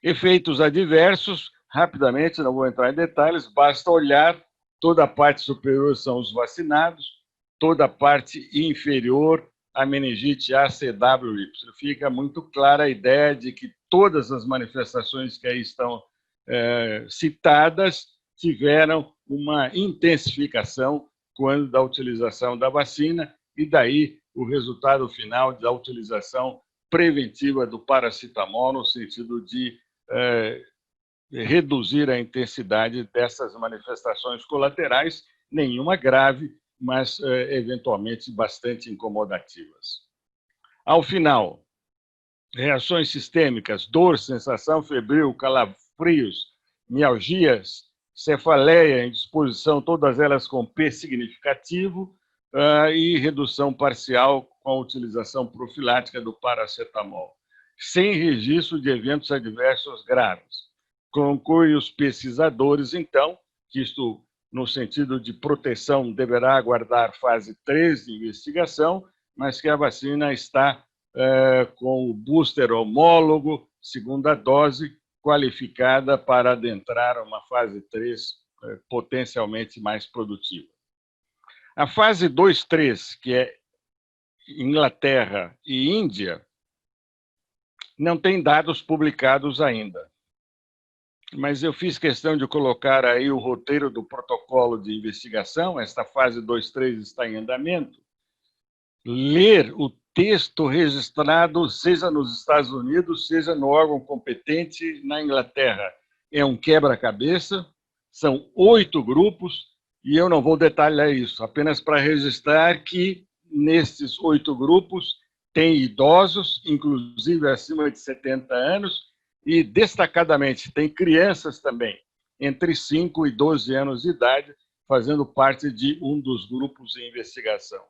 Efeitos adversos, rapidamente, não vou entrar em detalhes, basta olhar, toda a parte superior são os vacinados, toda a parte inferior, a meningite ACWY. Fica muito clara a ideia de que todas as manifestações que aí estão citadas tiveram uma intensificação quando da utilização da vacina, e daí o resultado final da utilização preventiva do paracetamol, no sentido de reduzir a intensidade dessas manifestações colaterais, nenhuma grave, mas eventualmente bastante incomodativas. Ao final, reações sistêmicas, dor, sensação febril, calafrios, mialgias, cefaleia, indisposição, todas elas com P significativo, e redução parcial com a utilização profilática do paracetamol, sem registro de eventos adversos graves. Conclui os pesquisadores, então, que isto, no sentido de proteção, deverá aguardar fase 3 de investigação, mas que a vacina está com o booster homólogo, segunda dose, qualificada para adentrar uma fase 3 potencialmente mais produtiva. A fase 2-3, que é Inglaterra e Índia, não tem dados publicados ainda. Mas eu fiz questão de colocar aí o roteiro do protocolo de investigação, esta fase 2-3 está em andamento, ler o texto registrado, seja nos Estados Unidos, seja no órgão competente na Inglaterra. É um quebra-cabeça, são 8 grupos, e eu não vou detalhar isso, apenas para registrar que nesses 8 grupos tem idosos, inclusive acima de 70 anos, e, destacadamente, tem crianças também, entre 5 e 12 anos de idade, fazendo parte de um dos grupos de investigação.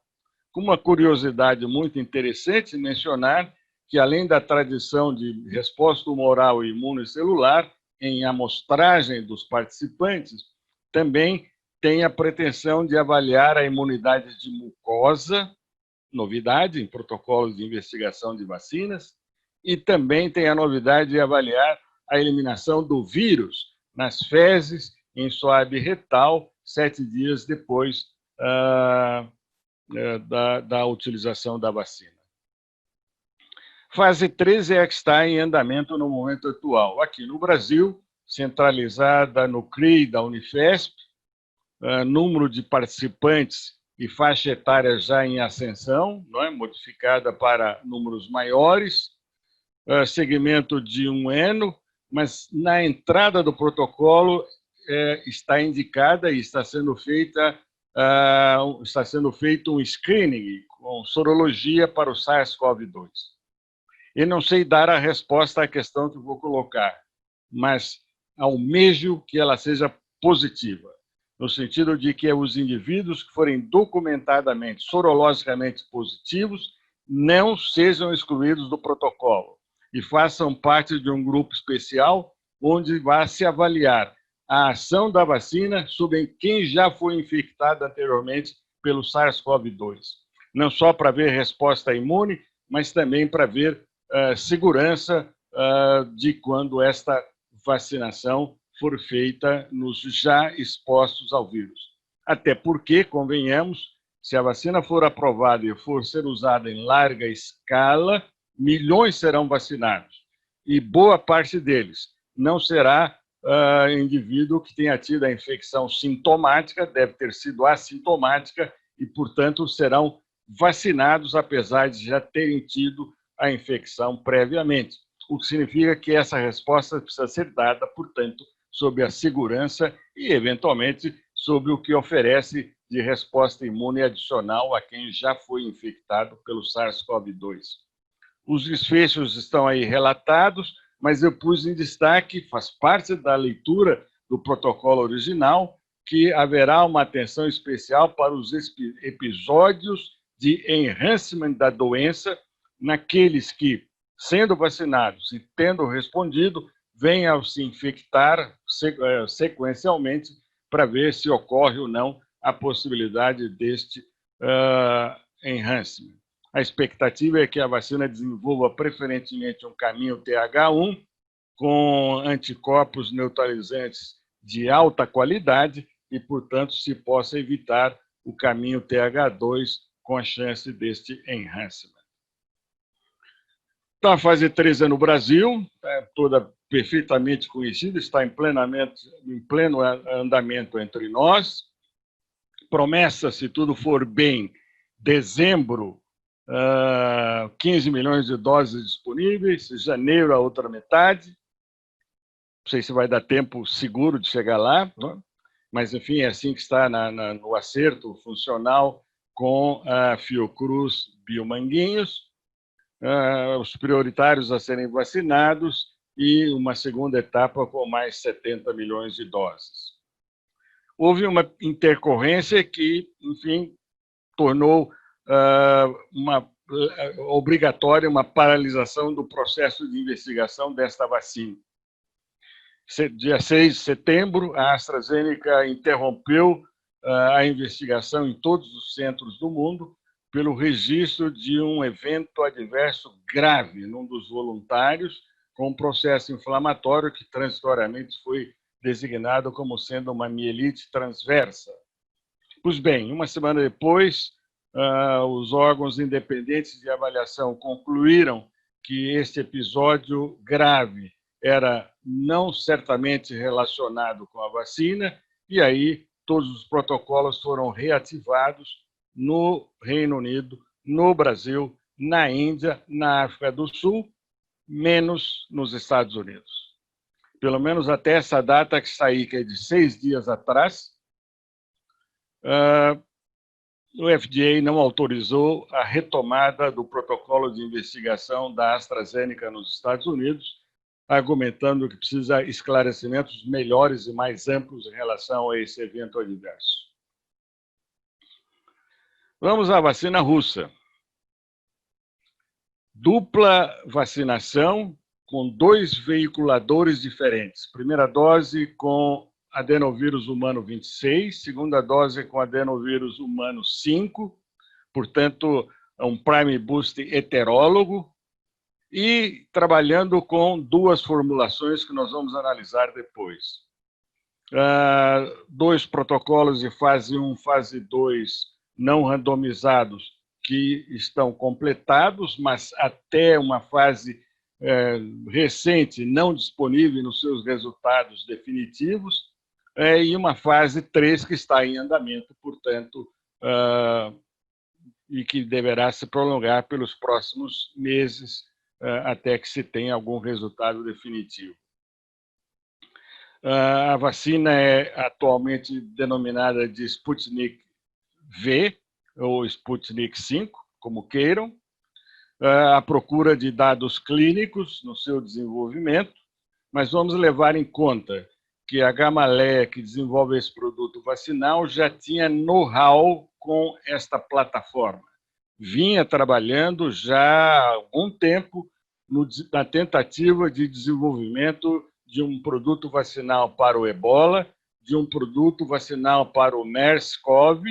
Com uma curiosidade muito interessante, mencionar que, além da tradição de resposta humoral e imunocelular, em amostragem dos participantes, também tem a pretensão de avaliar a imunidade de mucosa, novidade em protocolos de investigação de vacinas, e também tem a novidade de avaliar a eliminação do vírus nas fezes, em suave retal, 7 dias depois da utilização da vacina. Fase 3 é a que está em andamento no momento atual. Aqui no Brasil, centralizada no CRI da Unifesp, número de participantes e faixa etária já em ascensão, não é? Modificada para números maiores, segmento de 1 ano, mas na entrada do protocolo está indicada e está sendo feito um screening com sorologia para o SARS-CoV-2. Eu não sei dar a resposta à questão que vou colocar, mas almejo que ela seja positiva, no sentido de que os indivíduos que forem documentadamente, sorologicamente positivos, não sejam excluídos do protocolo e façam parte de um grupo especial onde vai se avaliar a ação da vacina sobre quem já foi infectado anteriormente pelo SARS-CoV-2. Não só para ver resposta imune, mas também para ver segurança de quando esta vacinação for feita nos já expostos ao vírus. Até porque, convenhamos, se a vacina for aprovada e for ser usada em larga escala, milhões serão vacinados. E boa parte deles não será indivíduo que tenha tido a infecção sintomática, deve ter sido assintomática e, portanto, serão vacinados, apesar de já terem tido a infecção previamente. O que significa que essa resposta precisa ser dada, portanto, sob a segurança e, eventualmente, sobre o que oferece de resposta imune adicional a quem já foi infectado pelo SARS-CoV-2. Os desfechos estão aí relatados, mas eu pus em destaque, faz parte da leitura do protocolo original, que haverá uma atenção especial para os episódios de enhancement da doença naqueles que, sendo vacinados e tendo respondido, venham a se infectar sequencialmente para ver se ocorre ou não a possibilidade deste enhancement. A expectativa é que a vacina desenvolva preferentemente um caminho TH1 com anticorpos neutralizantes de alta qualidade e, portanto, se possa evitar o caminho TH2 com a chance deste enhancement. Então, a fase 3 é no Brasil, toda perfeitamente conhecida, está em pleno andamento entre nós. Promessa, se tudo for bem, dezembro, 15 milhões de doses disponíveis, janeiro a outra metade. Não sei se vai dar tempo seguro de chegar lá, não? Mas, enfim, é assim que está no acerto funcional com a Fiocruz Biomanguinhos. Os prioritários a serem vacinados e uma segunda etapa com mais 70 milhões de doses. Houve uma intercorrência que, enfim, tornou obrigatória uma paralisação do processo de investigação desta vacina. Dia 6 de setembro, a AstraZeneca interrompeu a investigação em todos os centros do mundo pelo registro de um evento adverso grave num dos voluntários, com um processo inflamatório que transitoriamente foi designado como sendo uma mielite transversa. Pois bem, uma semana depois, os órgãos independentes de avaliação concluíram que este episódio grave era não certamente relacionado com a vacina, e aí todos os protocolos foram reativados no Reino Unido, no Brasil, na Índia, na África do Sul, menos nos Estados Unidos. Pelo menos até essa data que saí, que é de 6 dias atrás, o FDA não autorizou a retomada do protocolo de investigação da AstraZeneca nos Estados Unidos, argumentando que precisa de esclarecimentos melhores e mais amplos em relação a esse evento adverso. Vamos à vacina russa. Dupla vacinação com 2 veiculadores diferentes. Primeira dose com adenovírus humano 26, segunda dose com adenovírus humano 5, portanto, é um prime boost heterólogo, e trabalhando com 2 formulações que nós vamos analisar depois. 2 protocolos de fase 1, fase 2 não randomizados que estão completados, mas até uma fase recente não disponível nos seus resultados definitivos, e uma fase 3 que está em andamento, portanto, e que deverá se prolongar pelos próximos meses, até que se tenha algum resultado definitivo. A vacina é atualmente denominada de Sputnik V, ou Sputnik 5, como queiram, à procura de dados clínicos no seu desenvolvimento, mas vamos levar em conta que a Gamaleya, que desenvolve esse produto vacinal, já tinha know-how com esta plataforma. Vinha trabalhando já há algum tempo na tentativa de desenvolvimento de um produto vacinal para o Ebola, de um produto vacinal para o MERS-CoV,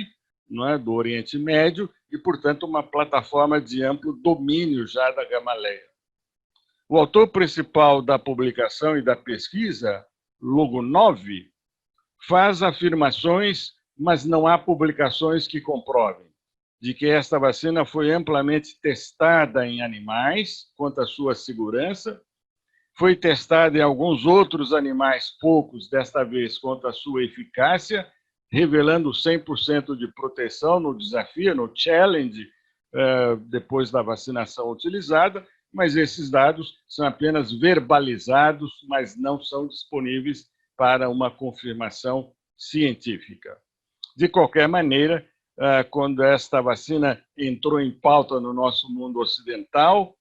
não é, do Oriente Médio, e, portanto, uma plataforma de amplo domínio já da Gamaleya. O autor principal da publicação e da pesquisa, Logunov, faz afirmações, mas não há publicações que comprovem de que esta vacina foi amplamente testada em animais quanto à sua segurança, foi testada em alguns outros animais, poucos, desta vez, quanto à sua eficácia, revelando 100% de proteção no desafio, no challenge, depois da vacinação utilizada, mas esses dados são apenas verbalizados, mas não são disponíveis para uma confirmação científica. De qualquer maneira, quando esta vacina entrou em pauta no nosso mundo ocidental,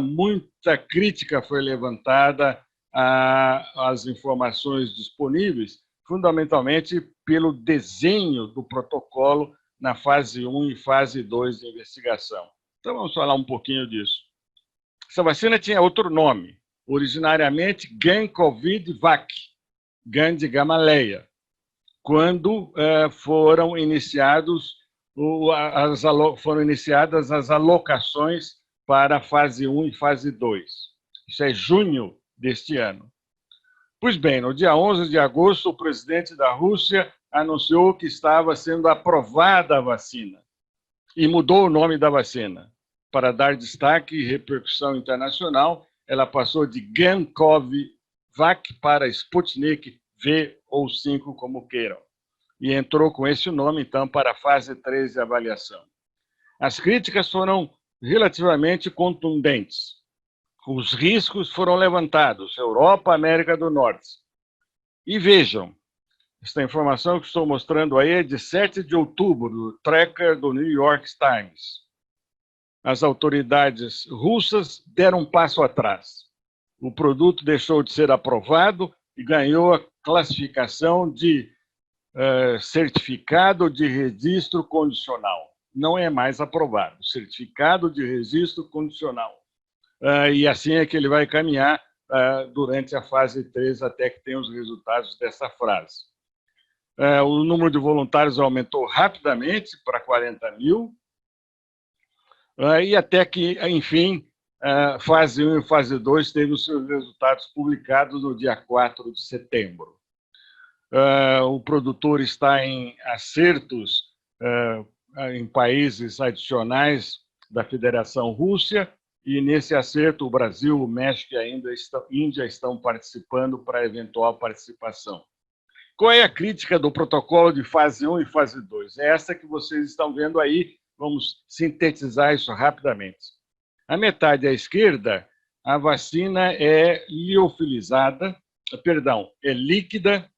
muita crítica foi levantada às informações disponíveis, fundamentalmente pelo desenho do protocolo na fase 1 e fase 2 de investigação. Então, vamos falar um pouquinho disso. Essa vacina tinha outro nome, originariamente GAN-Covid-Vac, GAN de Gamaleya, quando foram iniciadas as alocações para a fase 1 e fase 2. Isso é junho deste ano. Pois bem, no dia 11 de agosto, o presidente da Rússia anunciou que estava sendo aprovada a vacina e mudou o nome da vacina. Para dar destaque e repercussão internacional, ela passou de GAN-CoV-Vac para Sputnik V ou 5, como queiram, e entrou com esse nome, então, para a fase 3 de avaliação. As críticas foram relativamente contundentes. Os riscos foram levantados, Europa, América do Norte. E vejam, esta informação que estou mostrando aí é de 7 de outubro, do tracker do New York Times. As autoridades russas deram um passo atrás. O produto deixou de ser aprovado e ganhou a classificação de certificado de registro condicional. Não é mais aprovado, certificado de registro condicional. E assim é que ele vai caminhar durante a fase 3, até que tenha os resultados dessa fase. O número de voluntários aumentou rapidamente para 40 mil, e até que, enfim, fase 1 e fase 2 teve os seus resultados publicados no dia 4 de setembro. O produtor está em acertos em países adicionais da Federação Rússia, e nesse acerto o Brasil, o México e a Índia estão participando para eventual participação. Qual é a crítica do protocolo de fase 1 e fase 2? É essa que vocês estão vendo aí, vamos sintetizar isso rapidamente. A metade à esquerda, a vacina é liofilizada, é líquida,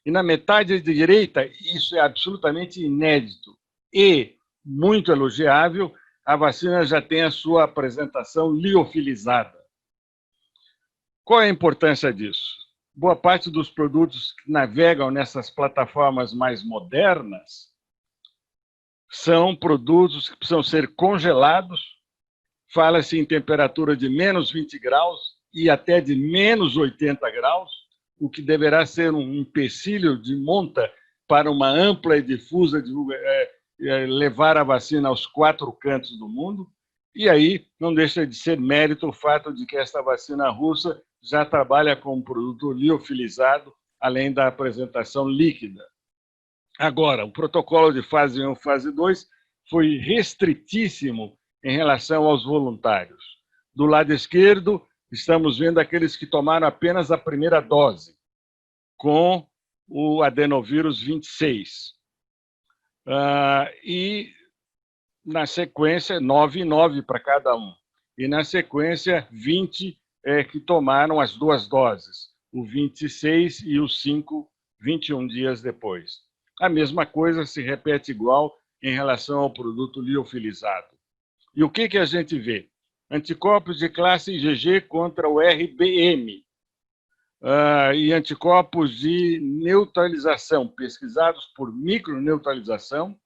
e na metade à direita, isso é absolutamente inédito e muito elogiável, a vacina já tem a sua apresentação liofilizada. Qual é a importância disso? Boa parte dos produtos que navegam nessas plataformas mais modernas são produtos que precisam ser congelados, fala-se em temperatura de menos 20 graus, e até de menos 80 graus, o que deverá ser um empecilho de monta para uma ampla e difusa levar a vacina aos 4 cantos do mundo. E aí não deixa de ser mérito o fato de que esta vacina russa já trabalha com um produto liofilizado, além da apresentação líquida. Agora, o protocolo de fase 1 e fase 2 foi restritíssimo em relação aos voluntários. Do lado esquerdo, estamos vendo aqueles que tomaram apenas a primeira dose, com o adenovírus 26. E, na sequência, 9 e 9 para cada um. E, na sequência, 20 que tomaram as 2 doses, o 26 e o 5, 21 dias depois. A mesma coisa se repete igual em relação ao produto liofilizado. E o que a gente vê? Anticorpos de classe IgG contra o RBM e anticorpos de neutralização, pesquisados por microneutralização,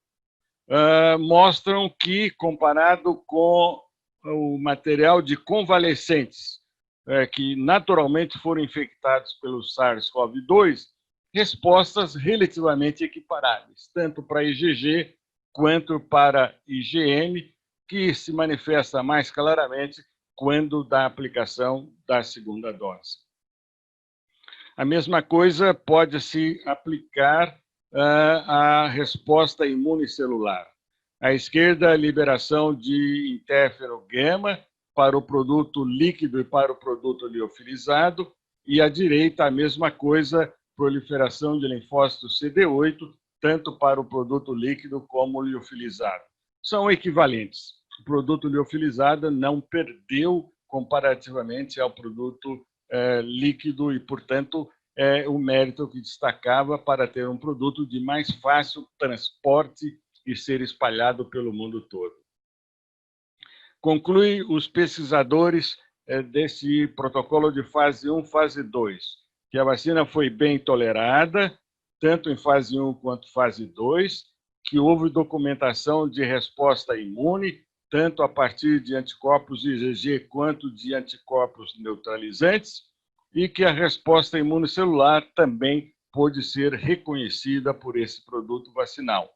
mostram que, comparado com o material de convalescentes, que naturalmente foram infectados pelo SARS-CoV-2, respostas relativamente equiparáveis, tanto para IgG quanto para IgM, que se manifesta mais claramente quando da aplicação da segunda dose. A mesma coisa pode se aplicar à resposta imunicelular. À esquerda, a liberação de interferon gama para o produto líquido e para o produto liofilizado, e à direita, a mesma coisa, proliferação de linfócitos CD8, tanto para o produto líquido como o liofilizado. São equivalentes. O produto liofilizado não perdeu comparativamente ao produto líquido e, portanto, o mérito que destacava para ter um produto de mais fácil transporte e ser espalhado pelo mundo todo. Conclui os pesquisadores desse protocolo de fase 1, fase 2, que a vacina foi bem tolerada, tanto em fase 1 quanto fase 2, que houve documentação de resposta imune, tanto a partir de anticorpos IgG quanto de anticorpos neutralizantes, e que a resposta imunicelular também pôde ser reconhecida por esse produto vacinal.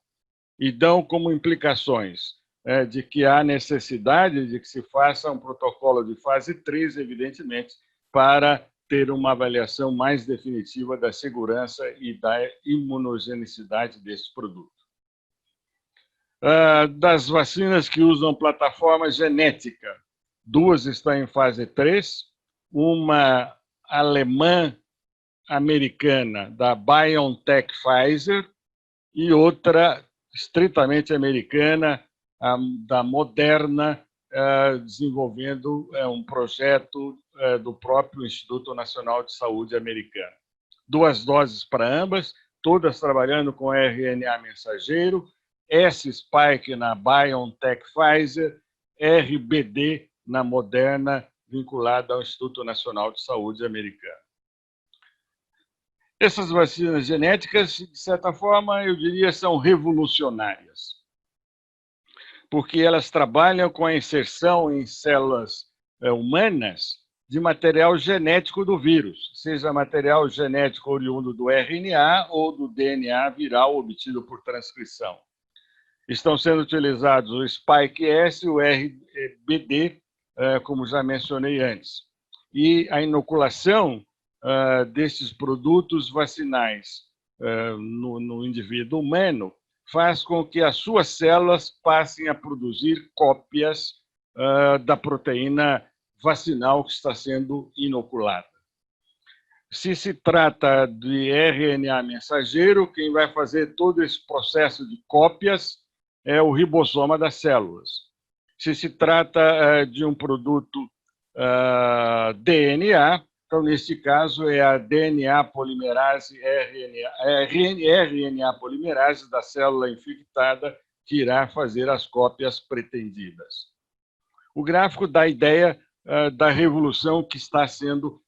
E dão como implicações de que há necessidade de que se faça um protocolo de fase 3, evidentemente, para ter uma avaliação mais definitiva da segurança e da imunogenicidade desse produto. Das vacinas que usam plataforma genética, 2 estão em fase 3, uma alemã-americana da BioNTech Pfizer e outra estritamente americana da Moderna, desenvolvendo um projeto do próprio Instituto Nacional de Saúde americano. 2 doses para ambas, todas trabalhando com RNA mensageiro, S-Spike na BioNTech Pfizer, RBD na Moderna, vinculada ao Instituto Nacional de Saúde americano. Essas vacinas genéticas, de certa forma, eu diria, são revolucionárias, porque elas trabalham com a inserção em células humanas de material genético do vírus, seja material genético oriundo do RNA ou do DNA viral obtido por transcrição. Estão sendo utilizados o Spike-S e o RBD, como já mencionei antes. E a inoculação desses produtos vacinais no indivíduo humano faz com que as suas células passem a produzir cópias da proteína vacinal que está sendo inoculada. Se trata de RNA mensageiro, quem vai fazer todo esse processo de cópias é o ribossoma das células. Se trata de um produto DNA, então, nesse caso, é a DNA polimerase, RNA polimerase da célula infectada que irá fazer as cópias pretendidas. O gráfico dá a ideia da revolução que está sendo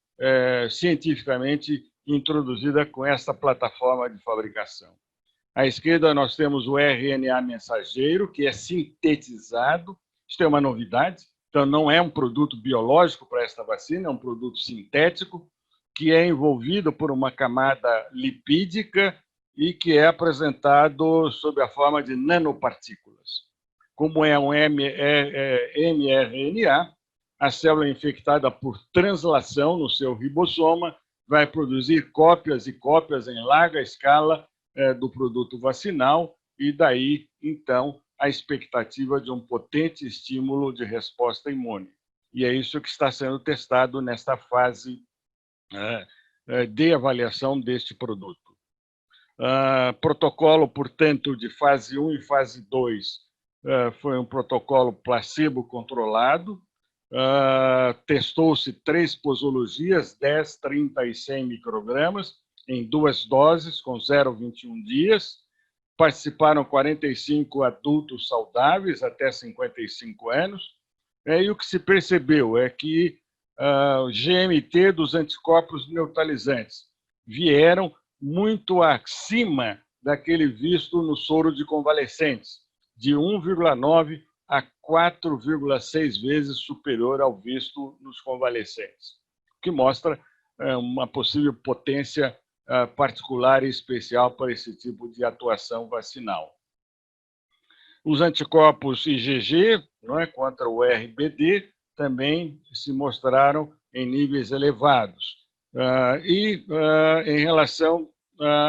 cientificamente introduzida com essa plataforma de fabricação. À esquerda, nós temos o RNA mensageiro, que é sintetizado. Isso é uma novidade. Então, não é um produto biológico para esta vacina, é um produto sintético que é envolvido por uma camada lipídica e que é apresentado sob a forma de nanopartículas. Como é um mRNA, a célula infectada por translação no seu ribossoma vai produzir cópias e cópias em larga escala do produto vacinal e daí, então, a expectativa de um potente estímulo de resposta imune. E é isso que está sendo testado nesta fase de avaliação deste produto. Protocolo, portanto, de fase 1 e fase 2 foi um protocolo placebo controlado. Testou-se 3 posologias, 10, 30 e 100 microgramas, em 2 doses, com 0,21 dias. Participaram 45 adultos saudáveis até 55 anos. E o que se percebeu é que o GMT dos anticorpos neutralizantes vieram muito acima daquele visto no soro de convalescentes, de 1,9 a 4,6 vezes superior ao visto nos convalescentes, o que mostra uma possível potência particular e especial para esse tipo de atuação vacinal. Os anticorpos IgG, não é, contra o RBD, também se mostraram em níveis elevados. Em relação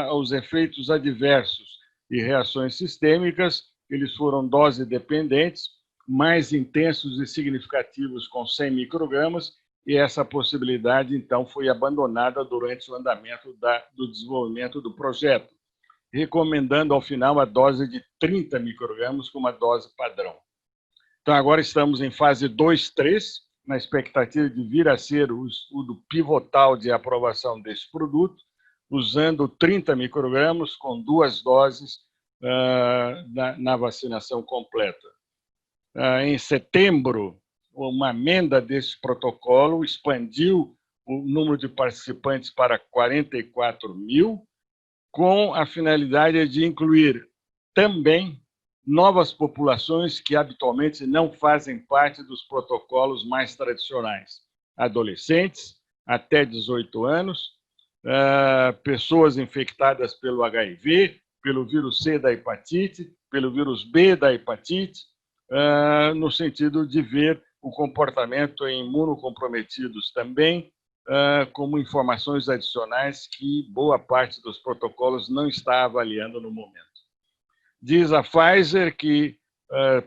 aos efeitos adversos e reações sistêmicas, eles foram dose dependentes, mais intensos e significativos com 100 microgramas, e essa possibilidade, então, foi abandonada durante o andamento do desenvolvimento do projeto, recomendando, ao final, a dose de 30 microgramas como a dose padrão. Então, agora estamos em fase 2-3, na expectativa de vir a ser o estudo pivotal de aprovação desse produto, usando 30 microgramas com 2 doses na vacinação completa. Em setembro, uma emenda desse protocolo expandiu o número de participantes para 44 mil, com a finalidade de incluir também novas populações que habitualmente não fazem parte dos protocolos mais tradicionais. Adolescentes, até 18 anos, pessoas infectadas pelo HIV, pelo vírus C da hepatite, pelo vírus B da hepatite, no sentido de ver o comportamento em imunocomprometidos também, como informações adicionais que boa parte dos protocolos não está avaliando no momento. Diz a Pfizer que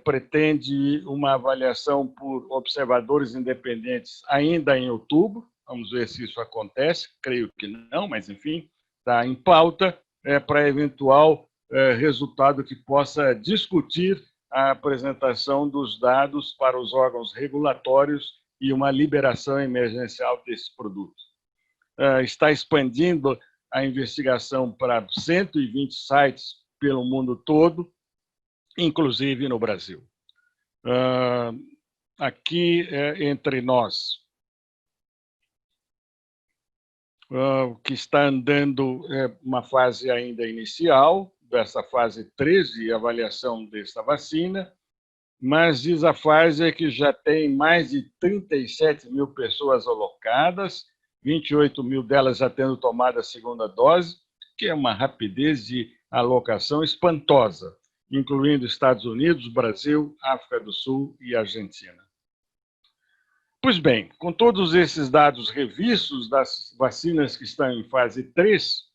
pretende uma avaliação por observadores independentes ainda em outubro. Vamos ver se isso acontece, creio que não, mas, enfim, está em pauta para eventual resultado que possa discutir a apresentação dos dados para os órgãos regulatórios e uma liberação emergencial desse produto. Está expandindo a investigação para 120 sites pelo mundo todo, inclusive no Brasil. Aqui, entre nós, o que está andando é uma fase ainda inicial, dessa fase 3 de avaliação desta vacina, mas diz a Pfizer que já tem mais de 37 mil pessoas alocadas, 28 mil delas já tendo tomado a segunda dose, que é uma rapidez de alocação espantosa, incluindo Estados Unidos, Brasil, África do Sul e Argentina. Pois bem, com todos esses dados revistos das vacinas que estão em fase 3,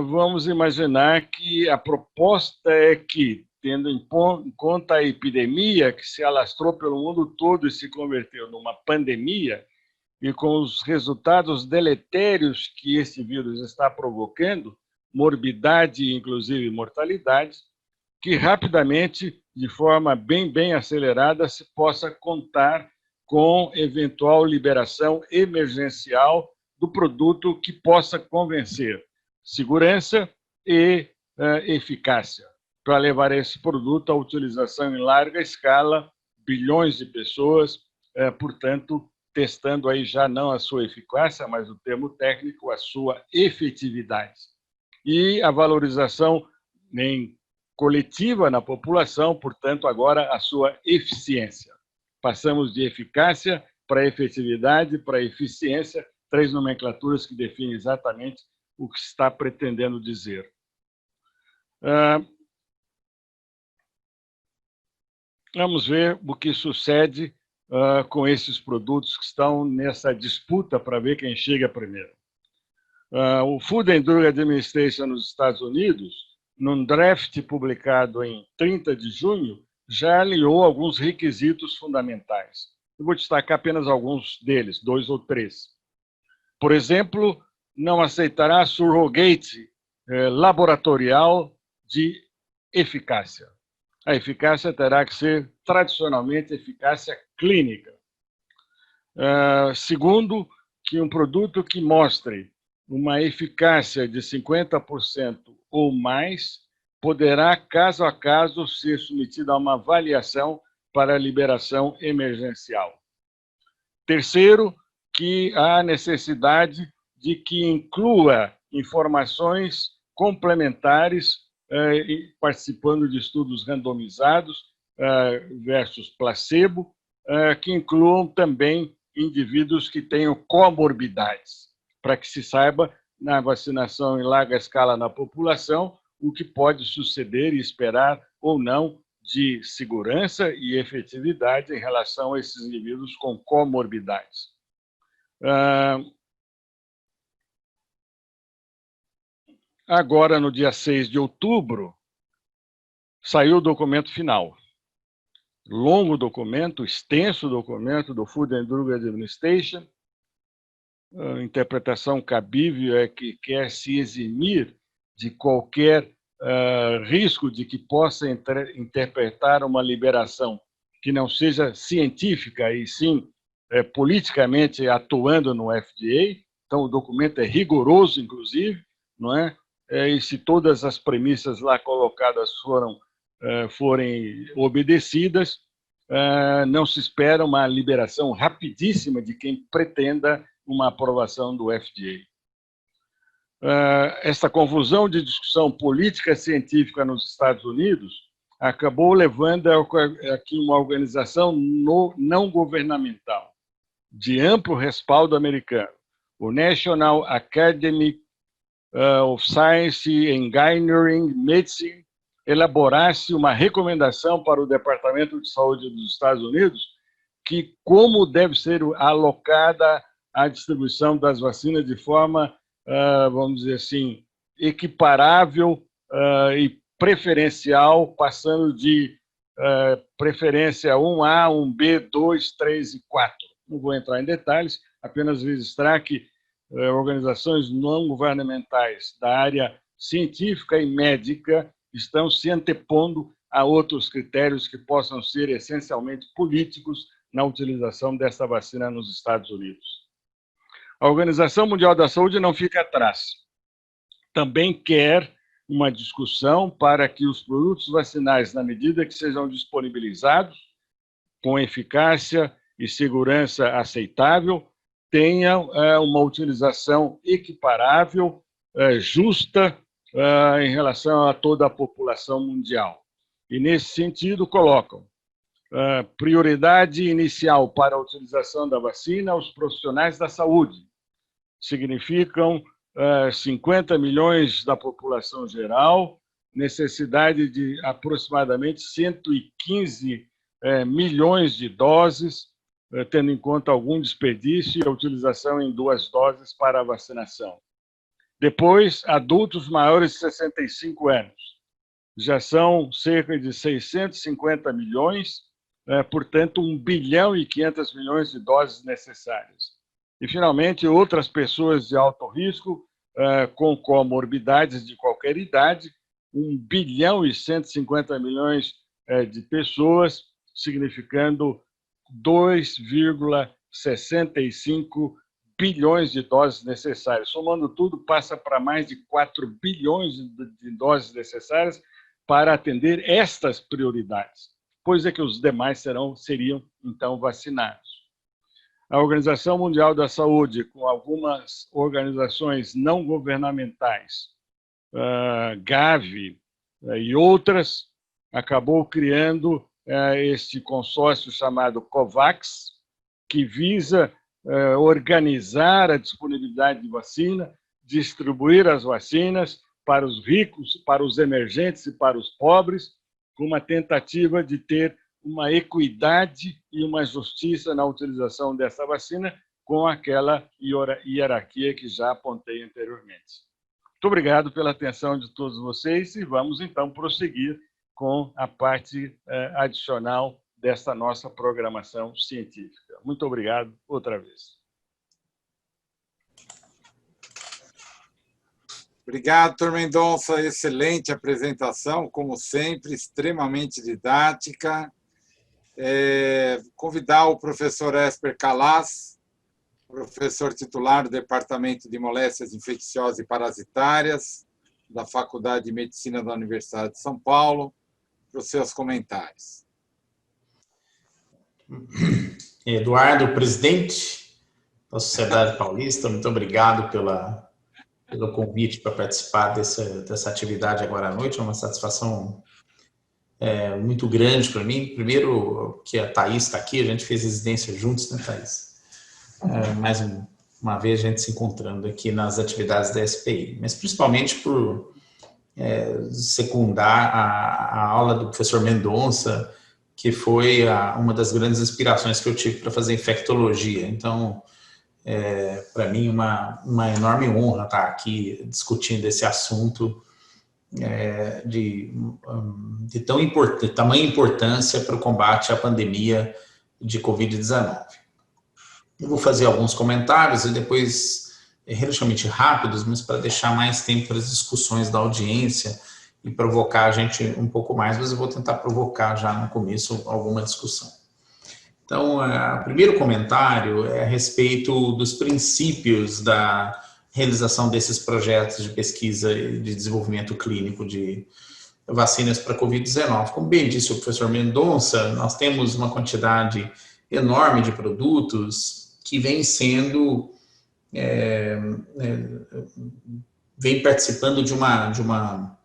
vamos imaginar que a proposta é que, tendo em conta a epidemia que se alastrou pelo mundo todo e se converteu numa pandemia, e com os resultados deletérios que esse vírus está provocando, morbidade e, inclusive, mortalidade, que rapidamente, de forma bem acelerada, se possa contar com eventual liberação emergencial do produto que possa convencer segurança e eficácia para levar esse produto à utilização em larga escala, bilhões de pessoas, portanto, testando aí já não a sua eficácia, mas o termo técnico, a sua efetividade. E a valorização coletiva na população, portanto, agora a sua eficiência. Passamos de eficácia para efetividade, para eficiência, 3 nomenclaturas que definem exatamente o que está pretendendo dizer. Vamos ver o que sucede com esses produtos que estão nessa disputa para ver quem chega primeiro. O Food and Drug Administration nos Estados Unidos, num draft publicado em 30 de junho, já alinhou alguns requisitos fundamentais. Eu vou destacar apenas alguns deles, 2 ou 3. Por exemplo, não aceitará surrogate laboratorial de eficácia. A eficácia terá que ser, tradicionalmente, eficácia clínica. Segundo, que um produto que mostre uma eficácia de 50% ou mais poderá, caso a caso, ser submetido a uma avaliação para liberação emergencial. Terceiro, que há necessidade de que inclua informações complementares participando de estudos randomizados versus placebo, que incluam também indivíduos que tenham comorbidades, para que se saiba, na vacinação em larga escala na população, o que pode suceder e esperar ou não de segurança e efetividade em relação a esses indivíduos com comorbidades. Agora, no dia 6 de outubro, saiu o documento final. Longo documento, extenso documento do Food and Drug Administration. A interpretação cabível é que quer se eximir de qualquer risco de que possa interpretar uma liberação que não seja científica e sim politicamente atuando no FDA. Então, o documento é rigoroso, inclusive, não é? E se todas as premissas lá colocadas forem obedecidas, não se espera uma liberação rapidíssima de quem pretenda uma aprovação do FDA. Essa confusão de discussão política científica nos Estados Unidos acabou levando aqui uma organização não governamental, de amplo respaldo americano, o National Academy of Science, Engineering, Medicine, elaborasse uma recomendação para o Departamento de Saúde dos Estados Unidos que como deve ser alocada a distribuição das vacinas de forma, vamos dizer assim, equiparável e preferencial, passando de preferência 1A, 1B, 2, 3 e 4. Não vou entrar em detalhes, apenas registrar que organizações não governamentais da área científica e médica estão se antepondo a outros critérios que possam ser essencialmente políticos na utilização dessa vacina nos Estados Unidos. A Organização Mundial da Saúde não fica atrás. Também quer uma discussão para que os produtos vacinais, na medida que sejam disponibilizados, com eficácia e segurança aceitável, tenham uma utilização equiparável, justa, em relação a toda a população mundial. E, nesse sentido, colocam prioridade inicial para a utilização da vacina aos profissionais da saúde. Significam 50 milhões da população geral, necessidade de aproximadamente 115 milhões de doses, tendo em conta algum desperdício e a utilização em 2 doses para a vacinação. Depois, adultos maiores de 65 anos. Já são cerca de 650 milhões, portanto, 1 bilhão e 500 milhões de doses necessárias. E, finalmente, outras pessoas de alto risco, com comorbidades de qualquer idade, 1 bilhão e 150 milhões de pessoas, significando 2,65 bilhões de doses necessárias. Somando tudo, passa para mais de 4 bilhões de doses necessárias para atender estas prioridades, pois é que os demais seriam, então, vacinados. A Organização Mundial da Saúde, com algumas organizações não governamentais, Gavi e outras, acabou criando este consórcio chamado COVAX, que visa organizar a disponibilidade de vacina, distribuir as vacinas para os ricos, para os emergentes e para os pobres, com uma tentativa de ter uma equidade e uma justiça na utilização dessa vacina, com aquela hierarquia que já apontei anteriormente. Muito obrigado pela atenção de todos vocês e vamos, então, prosseguir com a parte adicional desta nossa programação científica. Muito obrigado outra vez. Obrigado, Dr. Mendonça. Excelente apresentação, como sempre, extremamente didática. Convidar o professor Esper Calas, professor titular do Departamento de Moléstias Infecciosas e Parasitárias da Faculdade de Medicina da Universidade de São Paulo, para os seus comentários. Eduardo, presidente da Sociedade Paulista, muito obrigado pelo convite para participar dessa atividade agora à noite. É uma satisfação muito grande para mim. Primeiro, que a Thaís está aqui, a gente fez residência juntos, né, Thaís? Mais uma vez a gente se encontrando aqui nas atividades da SPI, mas principalmente por secundar a aula do professor Mendonça, que foi uma das grandes inspirações que eu tive para fazer infectologia. Então, para mim, uma enorme honra estar aqui discutindo esse assunto de tamanha importância para o combate à pandemia de Covid-19. Eu vou fazer alguns comentários e depois, relativamente rápidos, mas para deixar mais tempo para as discussões da audiência e provocar a gente um pouco mais, mas eu vou tentar provocar já no começo alguma discussão. Então, o primeiro comentário é a respeito dos princípios da realização desses projetos de pesquisa e de desenvolvimento clínico de vacinas para Covid-19. Como bem disse o professor Mendonça, nós temos uma quantidade enorme de produtos que vem sendo, vem participando de uma,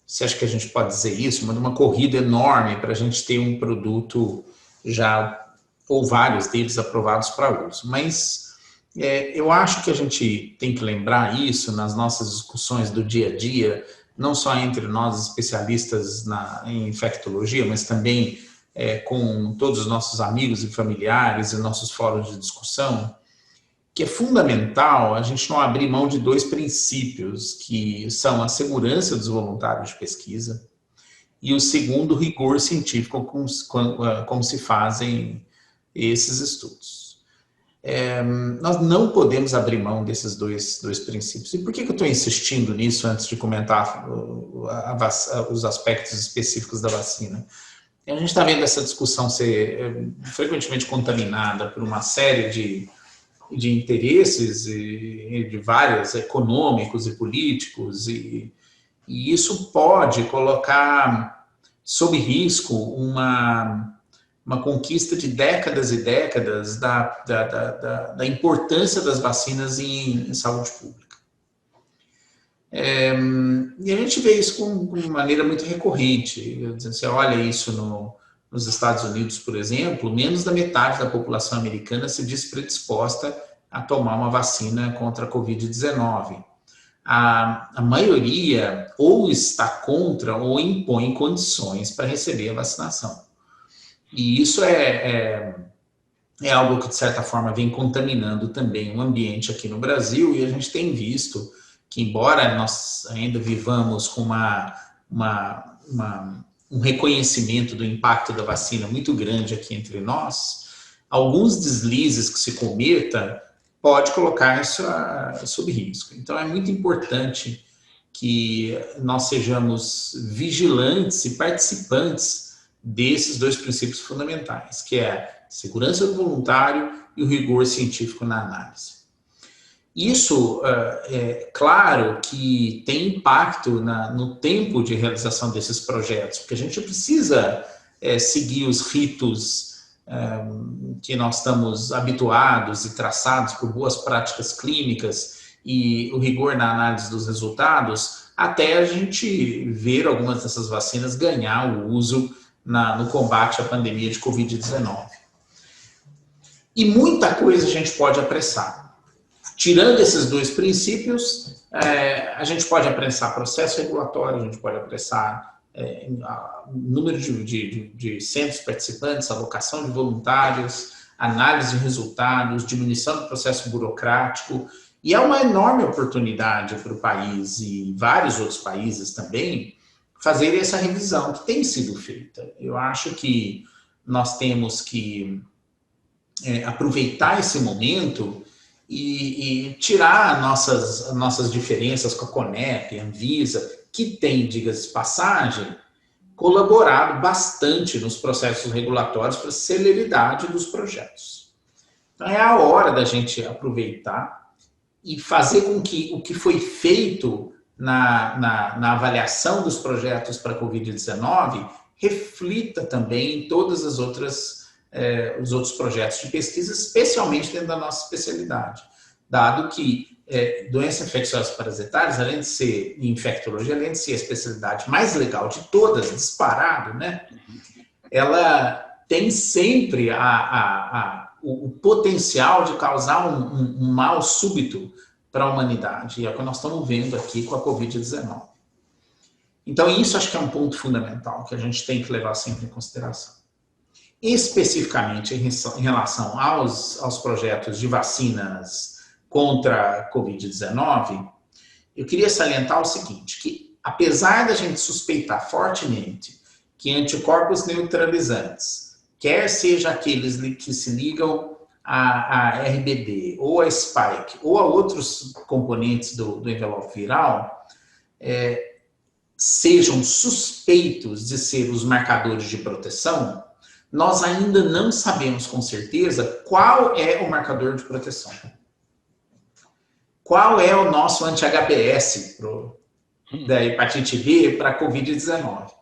se acha que a gente pode dizer isso, mas de uma corrida enorme para a gente ter um produto já, ou vários deles aprovados para uso. Mas eu acho que a gente tem que lembrar isso nas nossas discussões do dia a dia, não só entre nós especialistas em infectologia, mas também com todos os nossos amigos e familiares e nossos fóruns de discussão, que é fundamental a gente não abrir mão de dois princípios, que são a segurança dos voluntários de pesquisa e o segundo, rigor científico, como se fazem esses estudos. Nós não podemos abrir mão desses dois princípios. E por que eu estou insistindo nisso antes de comentar os aspectos específicos da vacina? A gente está vendo essa discussão ser frequentemente contaminada por uma série de interesses, de vários econômicos e políticos, e isso pode colocar sob risco uma conquista de décadas e décadas da importância das vacinas em saúde pública. E a gente vê isso de maneira muito recorrente. Você olha isso nos Estados Unidos, por exemplo, menos da metade da população americana se diz predisposta a tomar uma vacina contra a Covid-19. A maioria ou está contra ou impõe condições para receber a vacinação. E isso é algo que, de certa forma, vem contaminando também o ambiente aqui no Brasil, e a gente tem visto que, embora nós ainda vivamos com um reconhecimento do impacto da vacina muito grande aqui entre nós, alguns deslizes que se cometa pode colocar isso sob risco. Então, é muito importante que nós sejamos vigilantes e participantes desses dois princípios fundamentais, que é a segurança do voluntário e o rigor científico na análise. Isso, claro que tem impacto no tempo de realização desses projetos, porque a gente precisa seguir os ritos que nós estamos habituados e traçados por boas práticas clínicas e o rigor na análise dos resultados, até a gente ver algumas dessas vacinas ganhar o uso no combate à pandemia de Covid-19. E muita coisa a gente pode apressar. Tirando esses dois princípios, a gente pode apressar processo regulatório, a gente pode apressar número de centros participantes, alocação de voluntários, análise de resultados, diminuição do processo burocrático, e é uma enorme oportunidade para o país e vários outros países também fazer essa revisão que tem sido feita. Eu acho que nós temos que aproveitar esse momento e tirar nossas diferenças com a Conep, a Anvisa, que tem, diga-se de passagem, colaborado bastante nos processos regulatórios para a celeridade dos projetos. Então, é a hora da gente aproveitar e fazer com que o que foi feito na avaliação dos projetos para a Covid-19 reflita também em todas as outras os outros projetos de pesquisa, especialmente dentro da nossa especialidade, dado que doenças infecciosas parasitárias, além de ser infectologia, além de ser a especialidade mais legal de todas, disparado, né? Ela tem sempre o potencial de causar um mal súbito para a humanidade, e é o que nós estamos vendo aqui com a Covid-19. Então, isso acho que é um ponto fundamental que a gente tem que levar sempre em consideração. Especificamente em relação aos projetos de vacinas contra a Covid-19, eu queria salientar o seguinte, que apesar da gente suspeitar fortemente que anticorpos neutralizantes, quer seja aqueles que se ligam a RBD, ou a Spike, ou a outros componentes do envelope viral, sejam suspeitos de ser os marcadores de proteção, nós ainda não sabemos com certeza qual é o marcador de proteção. Qual é o nosso anti-HPS da hepatite B para a Covid-19?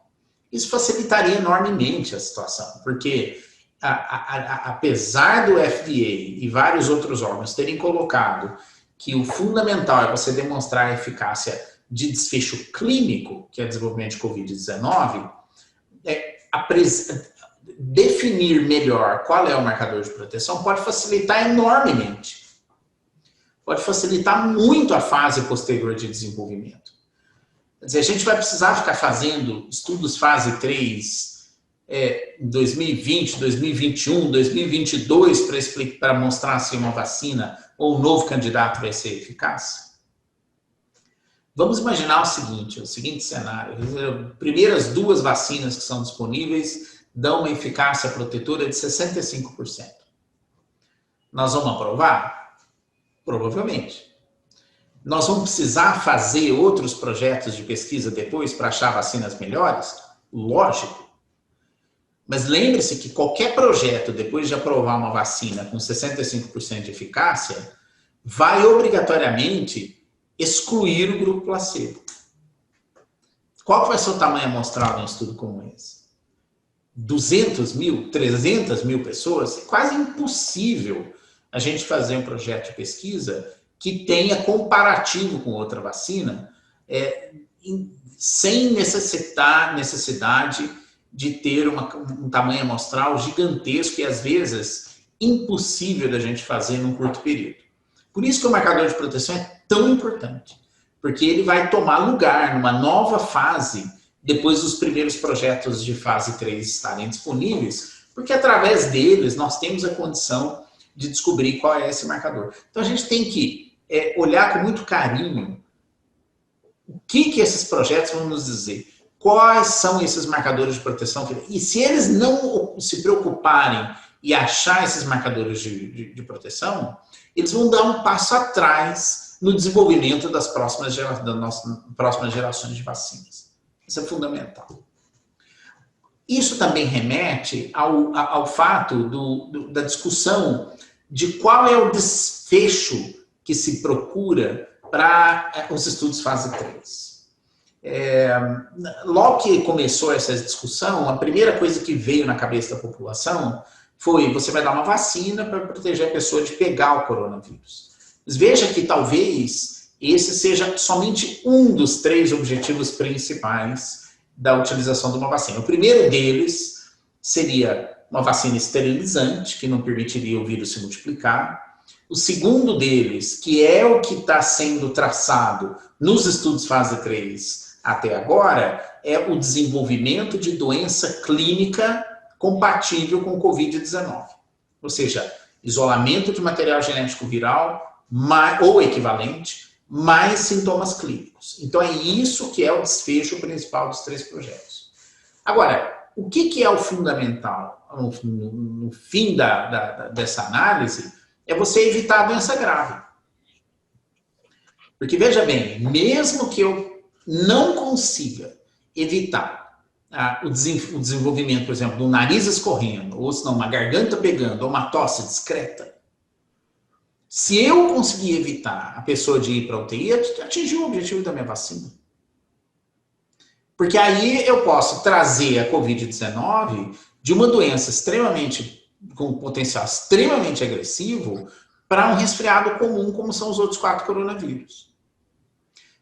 Isso facilitaria enormemente a situação, porque apesar do FDA e vários outros órgãos terem colocado que o fundamental é você demonstrar a eficácia de desfecho clínico, que é desenvolvimento de Covid-19, definir melhor qual é o marcador de proteção pode facilitar enormemente. Pode facilitar muito a fase posterior de desenvolvimento. Quer dizer, a gente vai precisar ficar fazendo estudos fase 3 em 2020, 2021, 2022 para mostrar se uma vacina ou um novo candidato vai ser eficaz? Vamos imaginar o seguinte cenário. As primeiras 2 vacinas que são disponíveis dão uma eficácia protetora de 65%. Nós vamos aprovar? Provavelmente. Nós vamos precisar fazer outros projetos de pesquisa depois para achar vacinas melhores? Lógico. Mas lembre-se que qualquer projeto, depois de aprovar uma vacina com 65% de eficácia, vai obrigatoriamente excluir o grupo placebo. Qual vai ser o tamanho amostral de um estudo como esse? 200 mil, 300 mil pessoas? É quase impossível a gente fazer um projeto de pesquisa que tenha comparativo com outra vacina, sem necessidade de ter um tamanho amostral gigantesco e, às vezes, impossível da gente fazer num curto período. Por isso que o marcador de proteção é tão importante, porque ele vai tomar lugar numa nova fase depois dos primeiros projetos de fase 3 estarem disponíveis, porque através deles nós temos a condição de descobrir qual é esse marcador. Então a gente tem que olhar com muito carinho o que esses projetos vão nos dizer, quais são esses marcadores de proteção, e se eles não se preocuparem e achar esses marcadores de proteção, eles vão dar um passo atrás no desenvolvimento das próximas gerações de vacinas. Isso é fundamental. Isso também remete ao fato da discussão de qual é o desfecho que se procura para os estudos fase 3. Logo que começou essa discussão, a primeira coisa que veio na cabeça da população foi: você vai dar uma vacina para proteger a pessoa de pegar o coronavírus. Mas veja que talvez esse seja somente um dos 3 objetivos principais da utilização de uma vacina. O primeiro deles seria uma vacina esterilizante, que não permitiria o vírus se multiplicar. O segundo deles, que é o que está sendo traçado nos estudos fase 3 até agora, é o desenvolvimento de doença clínica compatível com o Covid-19. Ou seja, isolamento de material genético viral ou equivalente, mais sintomas clínicos. Então, é isso que é o desfecho principal dos 3 projetos. Agora, o que é o fundamental no fim dessa análise é você evitar a doença grave. Porque, veja bem, mesmo que eu não consiga evitar o desenvolvimento, por exemplo, do nariz escorrendo, ou se não, uma garganta pegando, ou uma tosse discreta, se eu conseguir evitar a pessoa de ir para a UTI, atingiu o objetivo da minha vacina. Porque aí eu posso trazer a Covid-19 de uma doença com potencial extremamente agressivo para um resfriado comum, como são os outros 4 coronavírus.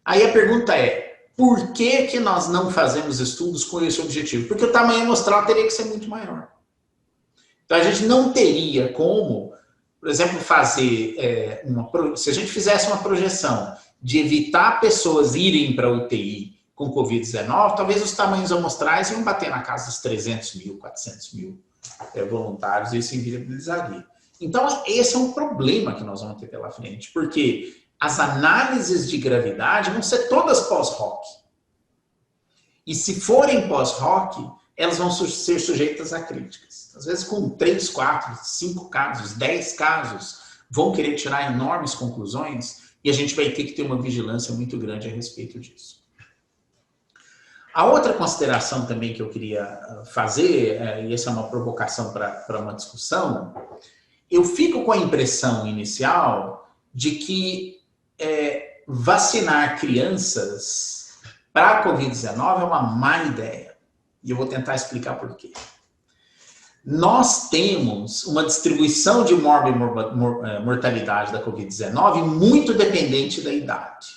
Aí a pergunta é, por que nós não fazemos estudos com esse objetivo? Porque o tamanho amostral teria que ser muito maior. Então a gente não teria como, por exemplo, fazer se a gente fizesse uma projeção de evitar pessoas irem para a UTI com Covid-19, talvez os tamanhos amostrais iam bater na casa dos 300 mil, 400 mil voluntários, e isso inviabilizaria. Então, esse é um problema que nós vamos ter pela frente, porque as análises de gravidade vão ser todas pós-hoc. E se forem pós-hoc, elas vão ser sujeitas a críticas. Às vezes, com 3, 4, 5 casos, 10 casos, vão querer tirar enormes conclusões e a gente vai ter que ter uma vigilância muito grande a respeito disso. A outra consideração também que eu queria fazer, e essa é uma provocação para uma discussão, eu fico com a impressão inicial de que vacinar crianças para a Covid-19 é uma má ideia. E eu vou tentar explicar por quê. Nós temos uma distribuição de mortalidade da Covid-19 muito dependente da idade.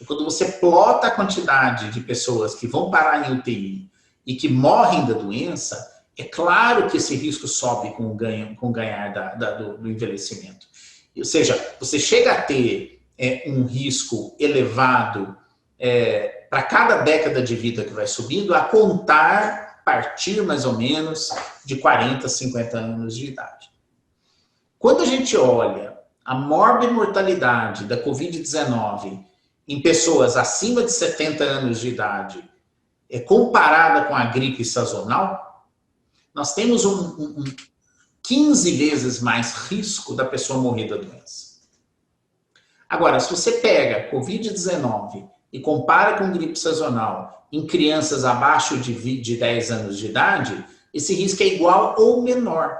Quando você plota a quantidade de pessoas que vão parar em UTI e que morrem da doença, é claro que esse risco sobe com o ganhar do envelhecimento. Ou seja, você chega a ter um risco elevado para cada década de vida que vai subindo, a contar, partir mais ou menos de 40, 50 anos de idade. Quando a gente olha a morbimortalidade da Covid-19 em pessoas acima de 70 anos de idade, comparada com a gripe sazonal, nós temos 15 vezes mais risco da pessoa morrer da doença. Agora, se você pega Covid-19 e compara com gripe sazonal em crianças abaixo de 10 anos de idade, esse risco é igual ou menor.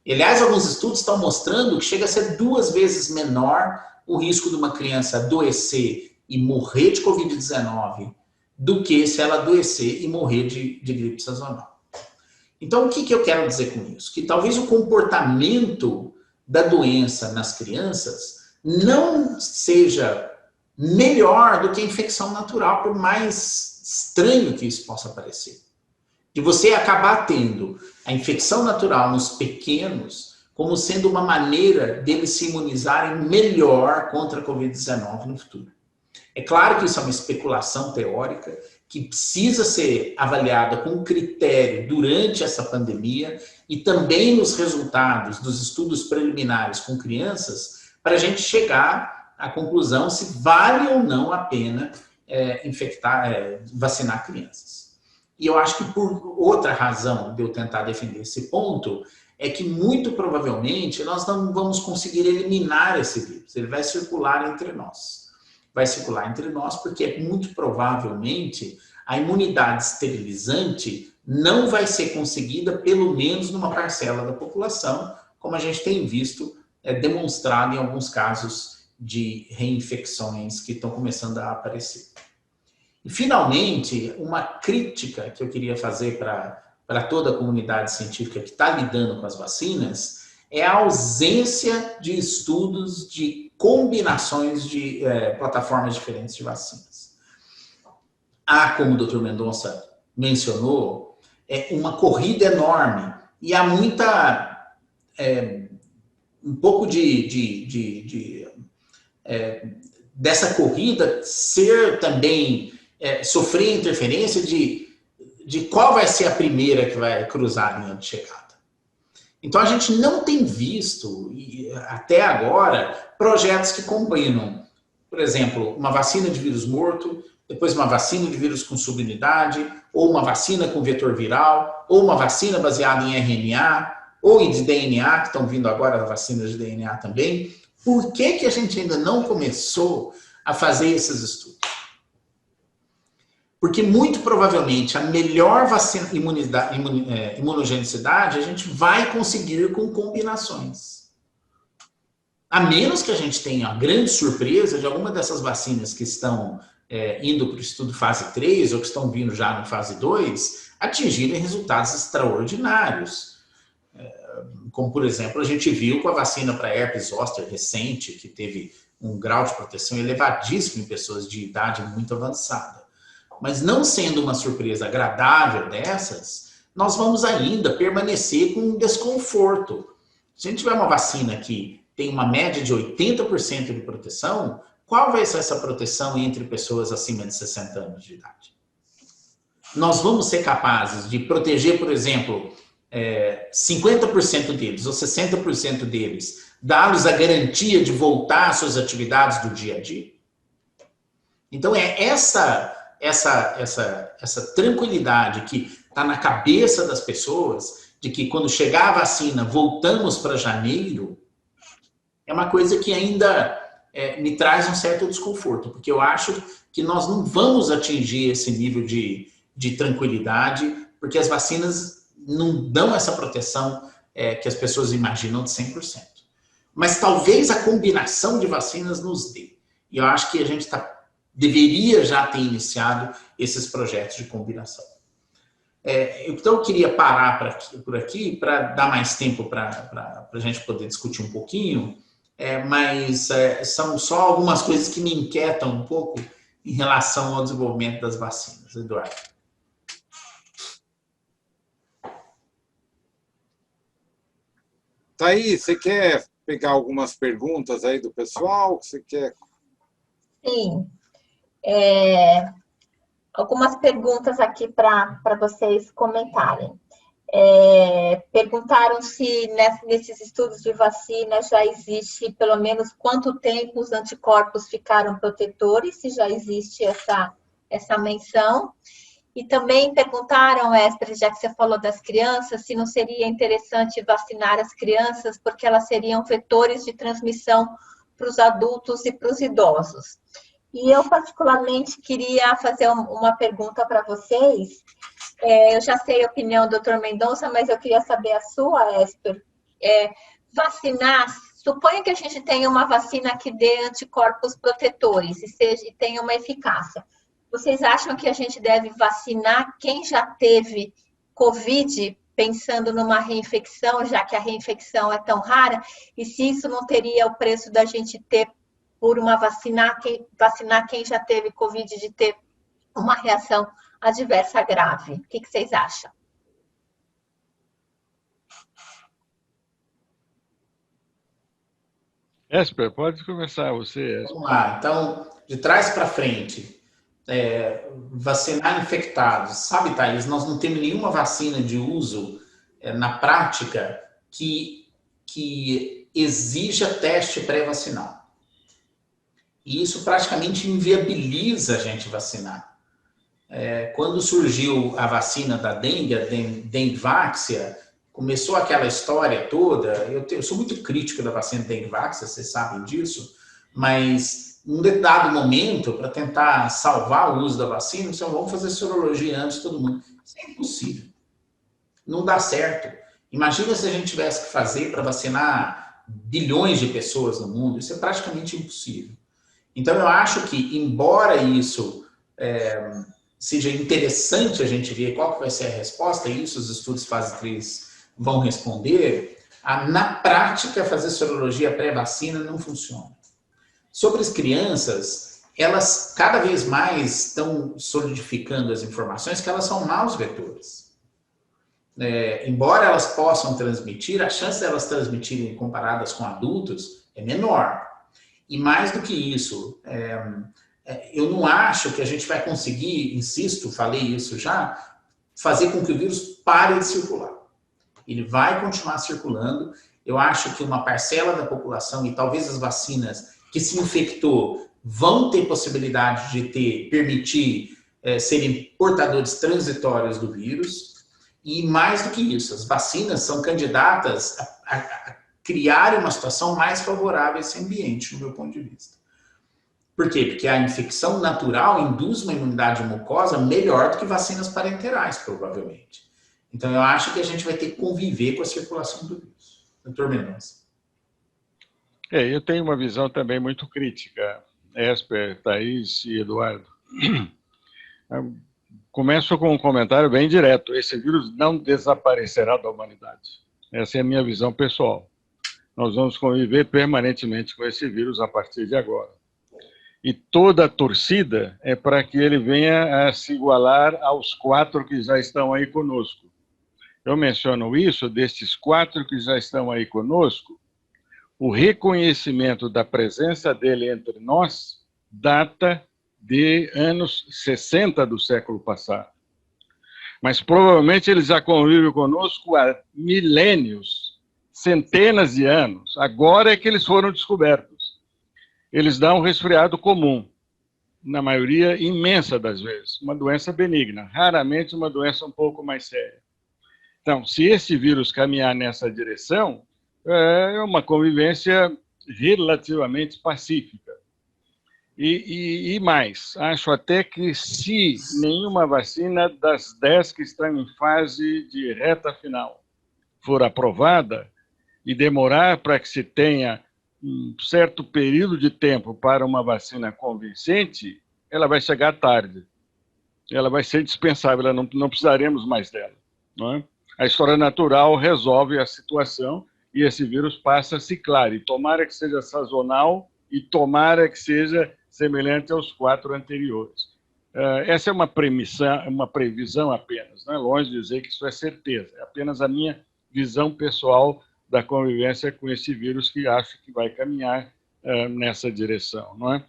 Aliás, alguns estudos estão mostrando que chega a ser 2 vezes menor o risco de uma criança adoecer e morrer de Covid-19 do que se ela adoecer e morrer de gripe sazonal. Então, o que eu quero dizer com isso? Que talvez o comportamento da doença nas crianças não seja melhor do que a infecção natural, por mais estranho que isso possa parecer. De você acabar tendo a infecção natural nos pequenos como sendo uma maneira deles se imunizarem melhor contra a Covid-19 no futuro. É claro que isso é uma especulação teórica que precisa ser avaliada com critério durante essa pandemia e também nos resultados dos estudos preliminares com crianças para a gente chegar à conclusão se vale ou não a pena vacinar crianças. E eu acho que por outra razão de eu tentar defender esse ponto é que muito provavelmente nós não vamos conseguir eliminar esse vírus. Ele vai circular entre nós. Vai circular entre nós porque muito provavelmente a imunidade esterilizante não vai ser conseguida pelo menos numa parcela da população, como a gente tem visto demonstrado em alguns casos de reinfecções que estão começando a aparecer. E, finalmente, uma crítica que eu queria fazer para toda a comunidade científica que está lidando com as vacinas é a ausência de estudos de combinações de plataformas diferentes de vacinas. Há, como o Dr. Mendonça mencionou, é uma corrida enorme. E há muita... um pouco dessa corrida ser também... sofrer interferência de qual vai ser a primeira que vai cruzar a linha de chegada. Então, a gente não tem visto, até agora, projetos que combinam, por exemplo, uma vacina de vírus morto, depois uma vacina de vírus com subunidade, ou uma vacina com vetor viral, ou uma vacina baseada em RNA, ou em DNA, que estão vindo agora as vacinas de DNA também. Por que a gente ainda não começou a fazer esses estudos? Porque, muito provavelmente, a melhor vacina, imunogenicidade, a gente vai conseguir com combinações. A menos que a gente tenha a grande surpresa de alguma dessas vacinas que estão indo para o estudo fase 3 ou que estão vindo já no fase 2, atingirem resultados extraordinários. Como, por exemplo, a gente viu com a vacina para herpes zoster recente, que teve um grau de proteção elevadíssimo em pessoas de idade muito avançada. Mas não sendo uma surpresa agradável dessas, nós vamos ainda permanecer com um desconforto. Se a gente tiver uma vacina que tem uma média de 80% de proteção, qual vai ser essa proteção entre pessoas acima de 60 anos de idade? Nós vamos ser capazes de proteger, por exemplo, 50% deles ou 60% deles, dá-los a garantia de voltar às suas atividades do dia a dia? Então, essa tranquilidade que está na cabeça das pessoas, de que quando chegar a vacina, voltamos para janeiro, é uma coisa que ainda me traz um certo desconforto, porque eu acho que nós não vamos atingir esse nível de tranquilidade, porque as vacinas não dão essa proteção que as pessoas imaginam de 100%. Mas talvez a combinação de vacinas nos dê. E eu acho que a gente deveria já ter iniciado esses projetos de combinação. Então, eu queria parar por aqui para dar mais tempo para a gente poder discutir um pouquinho, mas são só algumas coisas que me inquietam um pouco em relação ao desenvolvimento das vacinas. Eduardo. Thaís, você quer pegar algumas perguntas aí do pessoal? Você quer... Sim. Algumas perguntas aqui para vocês comentarem. Perguntaram se nesses estudos de vacina já existe pelo menos quanto tempo os anticorpos ficaram protetores, se já existe essa menção. E também perguntaram, Esper, já que você falou das crianças, se não seria interessante vacinar as crianças, porque elas seriam vetores de transmissão para os adultos e para os idosos. E eu, particularmente, queria fazer uma pergunta para vocês. Eu já sei a opinião do Dr. Mendonça, mas eu queria saber a sua, Esper. Vacinar, suponha que a gente tenha uma vacina que dê anticorpos protetores e tenha uma eficácia. Vocês acham que a gente deve vacinar quem já teve Covid, pensando numa reinfecção, já que a reinfecção é tão rara? E se isso não teria o preço da gente ter, por vacinar quem já teve Covid, de ter uma reação adversa grave? O que vocês acham? Esper, pode começar você, Esper. Vamos lá, então, de trás para frente. Vacinar infectados. Sabe, Thaís, nós não temos nenhuma vacina de uso na prática que exija teste pré-vacinal. E isso praticamente inviabiliza a gente vacinar. Quando surgiu a vacina da dengue, a Dengvaxia, começou aquela história toda. Eu sou muito crítico da vacina Dengvaxia, vocês sabem disso, mas num dado momento, para tentar salvar o uso da vacina, vamos fazer sorologia antes de todo mundo. Isso é impossível. Não dá certo. Imagina se a gente tivesse que fazer para vacinar bilhões de pessoas no mundo. Isso é praticamente impossível. Então, eu acho que, embora isso seja interessante a gente ver qual que vai ser a resposta, e isso os estudos fase 3 vão responder, na prática, fazer sorologia pré-vacina não funciona. Sobre as crianças, elas cada vez mais estão solidificando as informações que elas são maus vetores. Embora elas possam transmitir, a chance delas transmitirem comparadas com adultos é menor. E mais do que isso, eu não acho que a gente vai conseguir, insisto, falei isso já, fazer com que o vírus pare de circular. Ele vai continuar circulando. Eu acho que uma parcela da população, e talvez as vacinas que se infectou, vão ter possibilidade de permitir serem portadores transitórios do vírus. E mais do que isso, as vacinas são candidatas a criar uma situação mais favorável a esse ambiente, no meu ponto de vista. Por quê? Porque a infecção natural induz uma imunidade mucosa melhor do que vacinas parenterais, provavelmente. Então, eu acho que a gente vai ter que conviver com a circulação do vírus. Doutor Mendonça. Eu tenho uma visão também muito crítica, Esper, Thaís e Eduardo. Começo com um comentário bem direto. Esse vírus não desaparecerá da humanidade. Essa é a minha visão pessoal. Nós vamos conviver permanentemente com esse vírus a partir de agora. E toda a torcida é para que ele venha a se igualar aos 4 que já estão aí conosco. Eu menciono isso, destes 4 que já estão aí conosco, o reconhecimento da presença dele entre nós data de anos 60 do século passado. Mas provavelmente ele já convive conosco há milênios, centenas de anos. Agora é que eles foram descobertos. Eles dão um resfriado comum, na maioria imensa das vezes, uma doença benigna, raramente uma doença um pouco mais séria. Então, se esse vírus caminhar nessa direção, é uma convivência relativamente pacífica. E mais, acho até que se nenhuma vacina das 10 que estão em fase de reta final for aprovada e demorar para que se tenha um certo período de tempo para uma vacina convincente, ela vai chegar tarde. Ela vai ser dispensável, não precisaremos mais dela. Não é? A história natural resolve a situação e esse vírus passa a ciclar. E tomara que seja sazonal e tomara que seja semelhante aos 4 anteriores. Essa é uma previsão apenas, não é longe de dizer que isso é certeza. É apenas a minha visão pessoal da convivência com esse vírus que acho que vai caminhar nessa direção, não é?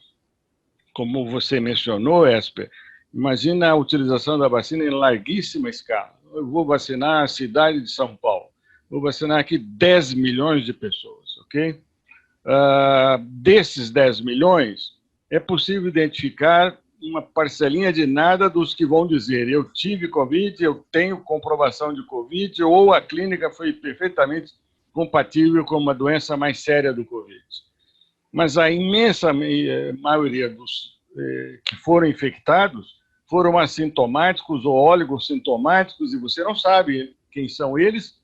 Como você mencionou, Esper, imagina a utilização da vacina em larguíssima escala. Eu vou vacinar a cidade de São Paulo, vou vacinar aqui 10 milhões de pessoas, ok? Desses 10 milhões, é possível identificar uma parcelinha de nada dos que vão dizer eu tive Covid, eu tenho comprovação de Covid, ou a clínica foi perfeitamente compatível com uma doença mais séria do Covid. Mas a imensa maioria dos que foram infectados foram assintomáticos ou oligossintomáticos, e você não sabe quem são eles,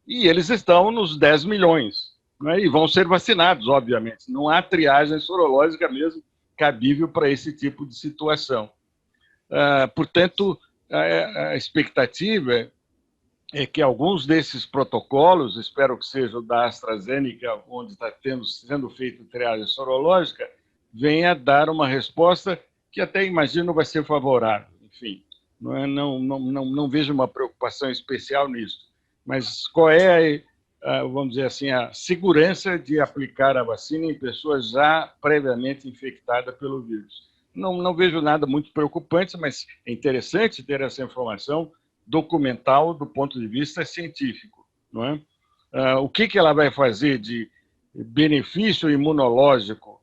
e eles estão nos 10 milhões, né? E vão ser vacinados, obviamente. Não há triagem sorológica mesmo cabível para esse tipo de situação. Portanto, a expectativa é que alguns desses protocolos, espero que seja o da AstraZeneca, onde está sendo feita triagem sorológica, venha dar uma resposta que até imagino vai ser favorável. Enfim, não vejo uma preocupação especial nisso. Mas qual é, vamos dizer assim, a segurança de aplicar a vacina em pessoas já previamente infectadas pelo vírus? Não vejo nada muito preocupante, mas é interessante ter essa informação documental do ponto de vista científico, não é? O que ela vai fazer de benefício imunológico,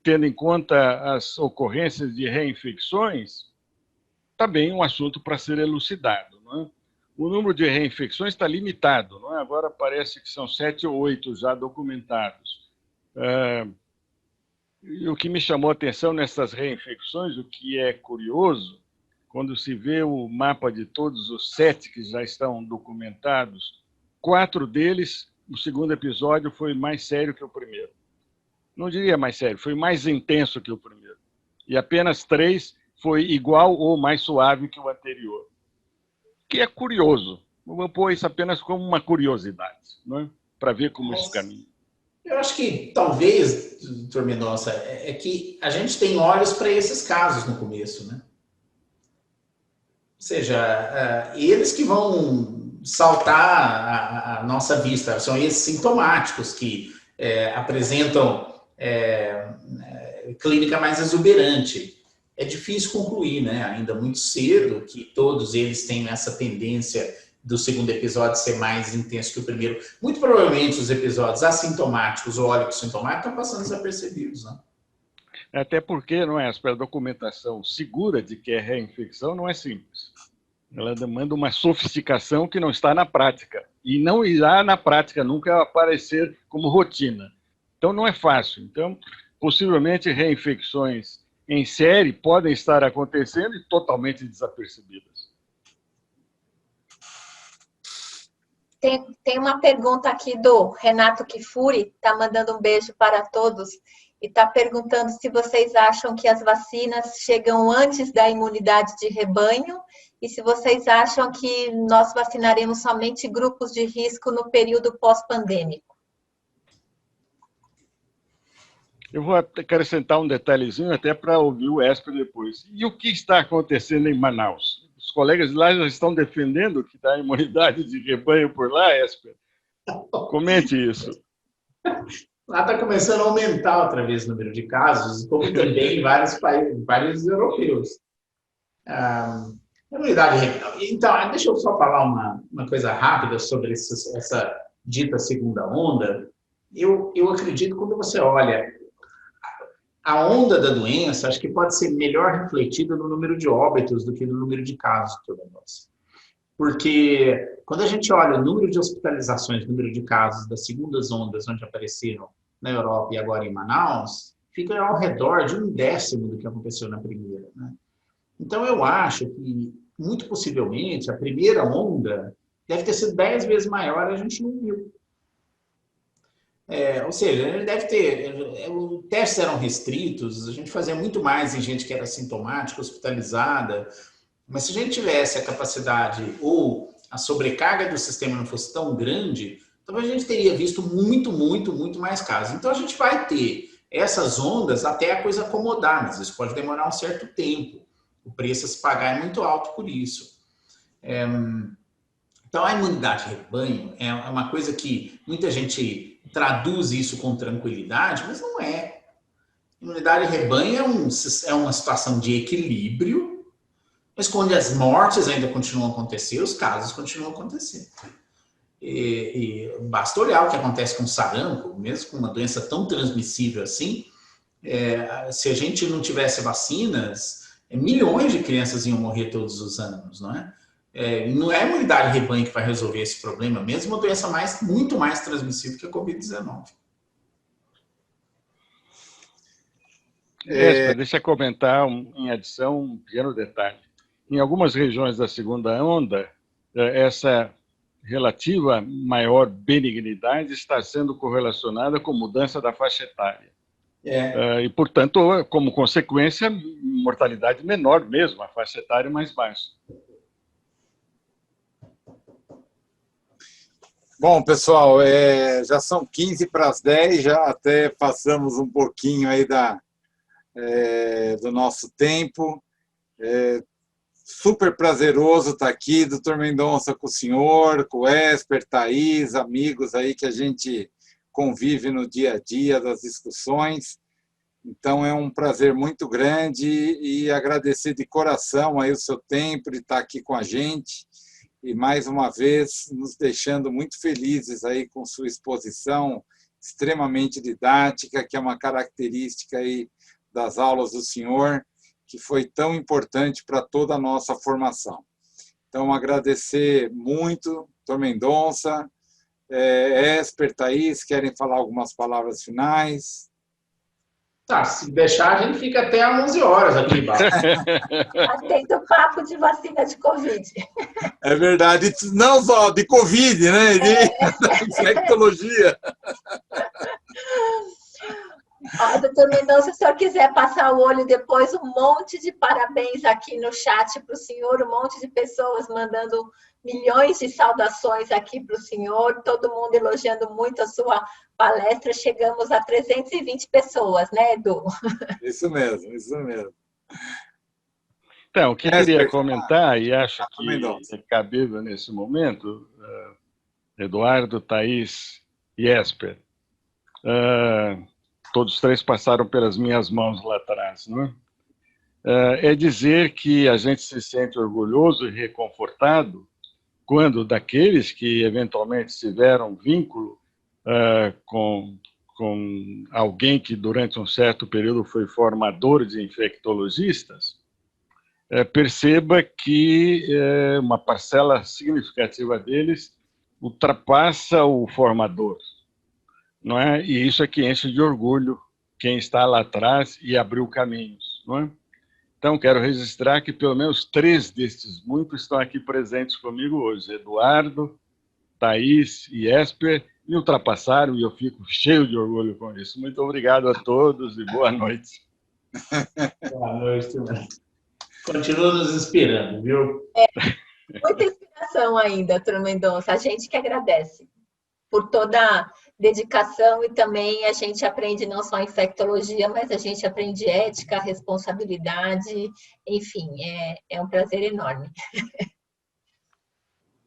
tendo em conta as ocorrências de reinfecções, também um assunto para ser elucidado, não é? O número de reinfecções está limitado, não é? Agora parece que são 7 ou 8 já documentados. E o que me chamou a atenção nessas reinfecções, o que é curioso, quando se vê o mapa de todos os 7 que já estão documentados, 4 deles, o segundo episódio foi mais sério que o primeiro. Não diria mais sério, foi mais intenso que o primeiro. E apenas 3 foi igual ou mais suave que o anterior. Que é curioso. Vou pôr isso apenas como uma curiosidade, não é? Para ver como isso caminha. Eu acho que talvez, doutor Mendonça, é que a gente tem olhos para esses casos no começo, né? Ou seja, eles que vão saltar a nossa vista, são esses sintomáticos que apresentam clínica mais exuberante. É difícil concluir, né? Ainda muito cedo, que todos eles têm essa tendência do segundo episódio ser mais intenso que o primeiro. Muito provavelmente os episódios assintomáticos ou óleo-sintomáticos estão passando desapercebidos, né? Até porque, não é, a documentação segura de que é reinfecção não é simples. Ela demanda uma sofisticação que não está na prática. E não irá na prática nunca aparecer como rotina. Então, não é fácil. Então, possivelmente, reinfecções em série podem estar acontecendo e totalmente desapercebidas. Tem uma pergunta aqui do Renato Kifuri, está mandando um beijo para todos, e está perguntando se vocês acham que as vacinas chegam antes da imunidade de rebanho e se vocês acham que nós vacinaremos somente grupos de risco no período pós-pandêmico. Eu vou acrescentar um detalhezinho até para ouvir o Esper depois. E o que está acontecendo em Manaus? Os colegas lá já estão defendendo que dá imunidade de rebanho por lá, Esper? Comente isso. Lá está começando a aumentar outra vez o número de casos, como também em vários países europeus. Então, deixa eu só falar uma coisa rápida sobre essa dita segunda onda. Eu acredito que quando você olha a onda da doença, acho que pode ser melhor refletida no número de óbitos do que no número de casos do negócio. Porque quando a gente olha o número de hospitalizações, o número de casos das segundas ondas, onde apareceram na Europa e agora em Manaus, fica ao redor de 1/10 do que aconteceu na primeira, né? Então, eu acho que, muito possivelmente, a primeira onda deve ter sido 10 vezes maior e a gente não viu. Ou seja, ele deve ter... Os testes eram restritos, a gente fazia muito mais em gente que era sintomática, hospitalizada. Mas se a gente tivesse a capacidade ou a sobrecarga do sistema não fosse tão grande, talvez a gente teria visto muito mais casos. Então, a gente vai ter essas ondas até a coisa acomodar, mas isso pode demorar um certo tempo. O preço a se pagar é muito alto por isso. Então, a imunidade de rebanho é uma coisa que muita gente traduz isso com tranquilidade, mas não é. Imunidade de rebanho é uma situação de equilíbrio, mas quando as mortes ainda continuam a acontecer, os casos continuam a acontecer. E basta olhar o que acontece com sarampo, mesmo com uma doença tão transmissível assim, se a gente não tivesse vacinas, milhões de crianças iam morrer todos os anos, não é? Não é a imunidade de rebanho que vai resolver esse problema, mesmo uma doença muito mais transmissível que a Covid-19. Deixa eu comentar em adição um pequeno detalhe. Em algumas regiões da segunda onda, essa relativa maior benignidade está sendo correlacionada com mudança da faixa etária. E, portanto, como consequência, mortalidade menor mesmo, a faixa etária mais baixa. Bom, pessoal, já são 15 para as 10, já até passamos um pouquinho aí do nosso tempo. Super prazeroso estar aqui, doutor Mendonça, com o senhor, com o Esper, Thaís, amigos aí que a gente convive no dia a dia das discussões. Então, é um prazer muito grande e agradecer de coração aí o seu tempo de estar aqui com a gente. E, mais uma vez, nos deixando muito felizes aí com sua exposição extremamente didática, que é uma característica aí das aulas do senhor, que foi tão importante para toda a nossa formação. Então, agradecer muito, doutor Mendonça, Esper, Thaís, querem falar algumas palavras finais? Tá, se deixar, a gente fica até às 11 horas aqui embaixo. Atendo papo de vacina de Covid. É verdade, não só de Covid, né? De infectologia. Doutor Mendonça, se o senhor quiser passar o olho depois, um monte de parabéns aqui no chat para o senhor, um monte de pessoas mandando milhões de saudações aqui para o senhor, todo mundo elogiando muito a sua palestra. Chegamos a 320 pessoas, né, Edu? Isso mesmo, isso mesmo. Então, o que eu queria comentar, e acho que é cabível nesse momento, Eduardo, Thaís e Esper, todos três passaram pelas minhas mãos lá atrás, não é? É dizer que a gente se sente orgulhoso e reconfortado quando daqueles que eventualmente tiveram vínculo com alguém que durante um certo período foi formador de infectologistas, perceba que uma parcela significativa deles ultrapassa o formador, não é? E isso é que enche de orgulho quem está lá atrás e abriu caminhos, não é? Então, quero registrar que pelo menos 3 destes muitos estão aqui presentes comigo hoje. Eduardo, Thaís e Esper me ultrapassaram e eu fico cheio de orgulho com isso. Muito obrigado a todos e boa noite. Boa noite. Continua nos inspirando, viu? Muita inspiração ainda, doutor Mendonça. A gente que agradece por toda a dedicação, e também a gente aprende não só infectologia, mas a gente aprende ética, responsabilidade, enfim, é um prazer enorme.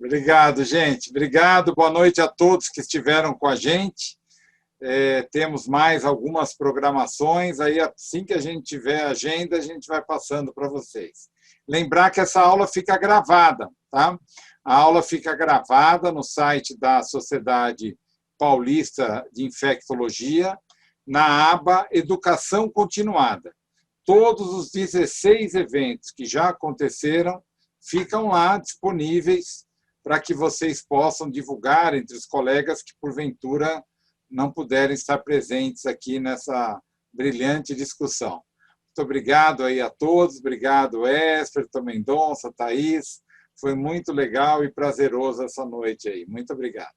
Obrigado, gente. Obrigado, boa noite a todos que estiveram com a gente. Temos mais algumas programações, aí assim que a gente tiver a agenda, a gente vai passando para vocês. Lembrar que essa aula fica gravada, tá? A aula fica gravada no site da Sociedade Paulista de Infectologia, na aba Educação Continuada. Todos os 16 eventos que já aconteceram ficam lá disponíveis para que vocês possam divulgar entre os colegas que, porventura, não puderem estar presentes aqui nessa brilhante discussão. Muito obrigado aí a todos, obrigado Esper, Mendonça, Thaís, foi muito legal e prazeroso essa noite aí. Muito obrigado.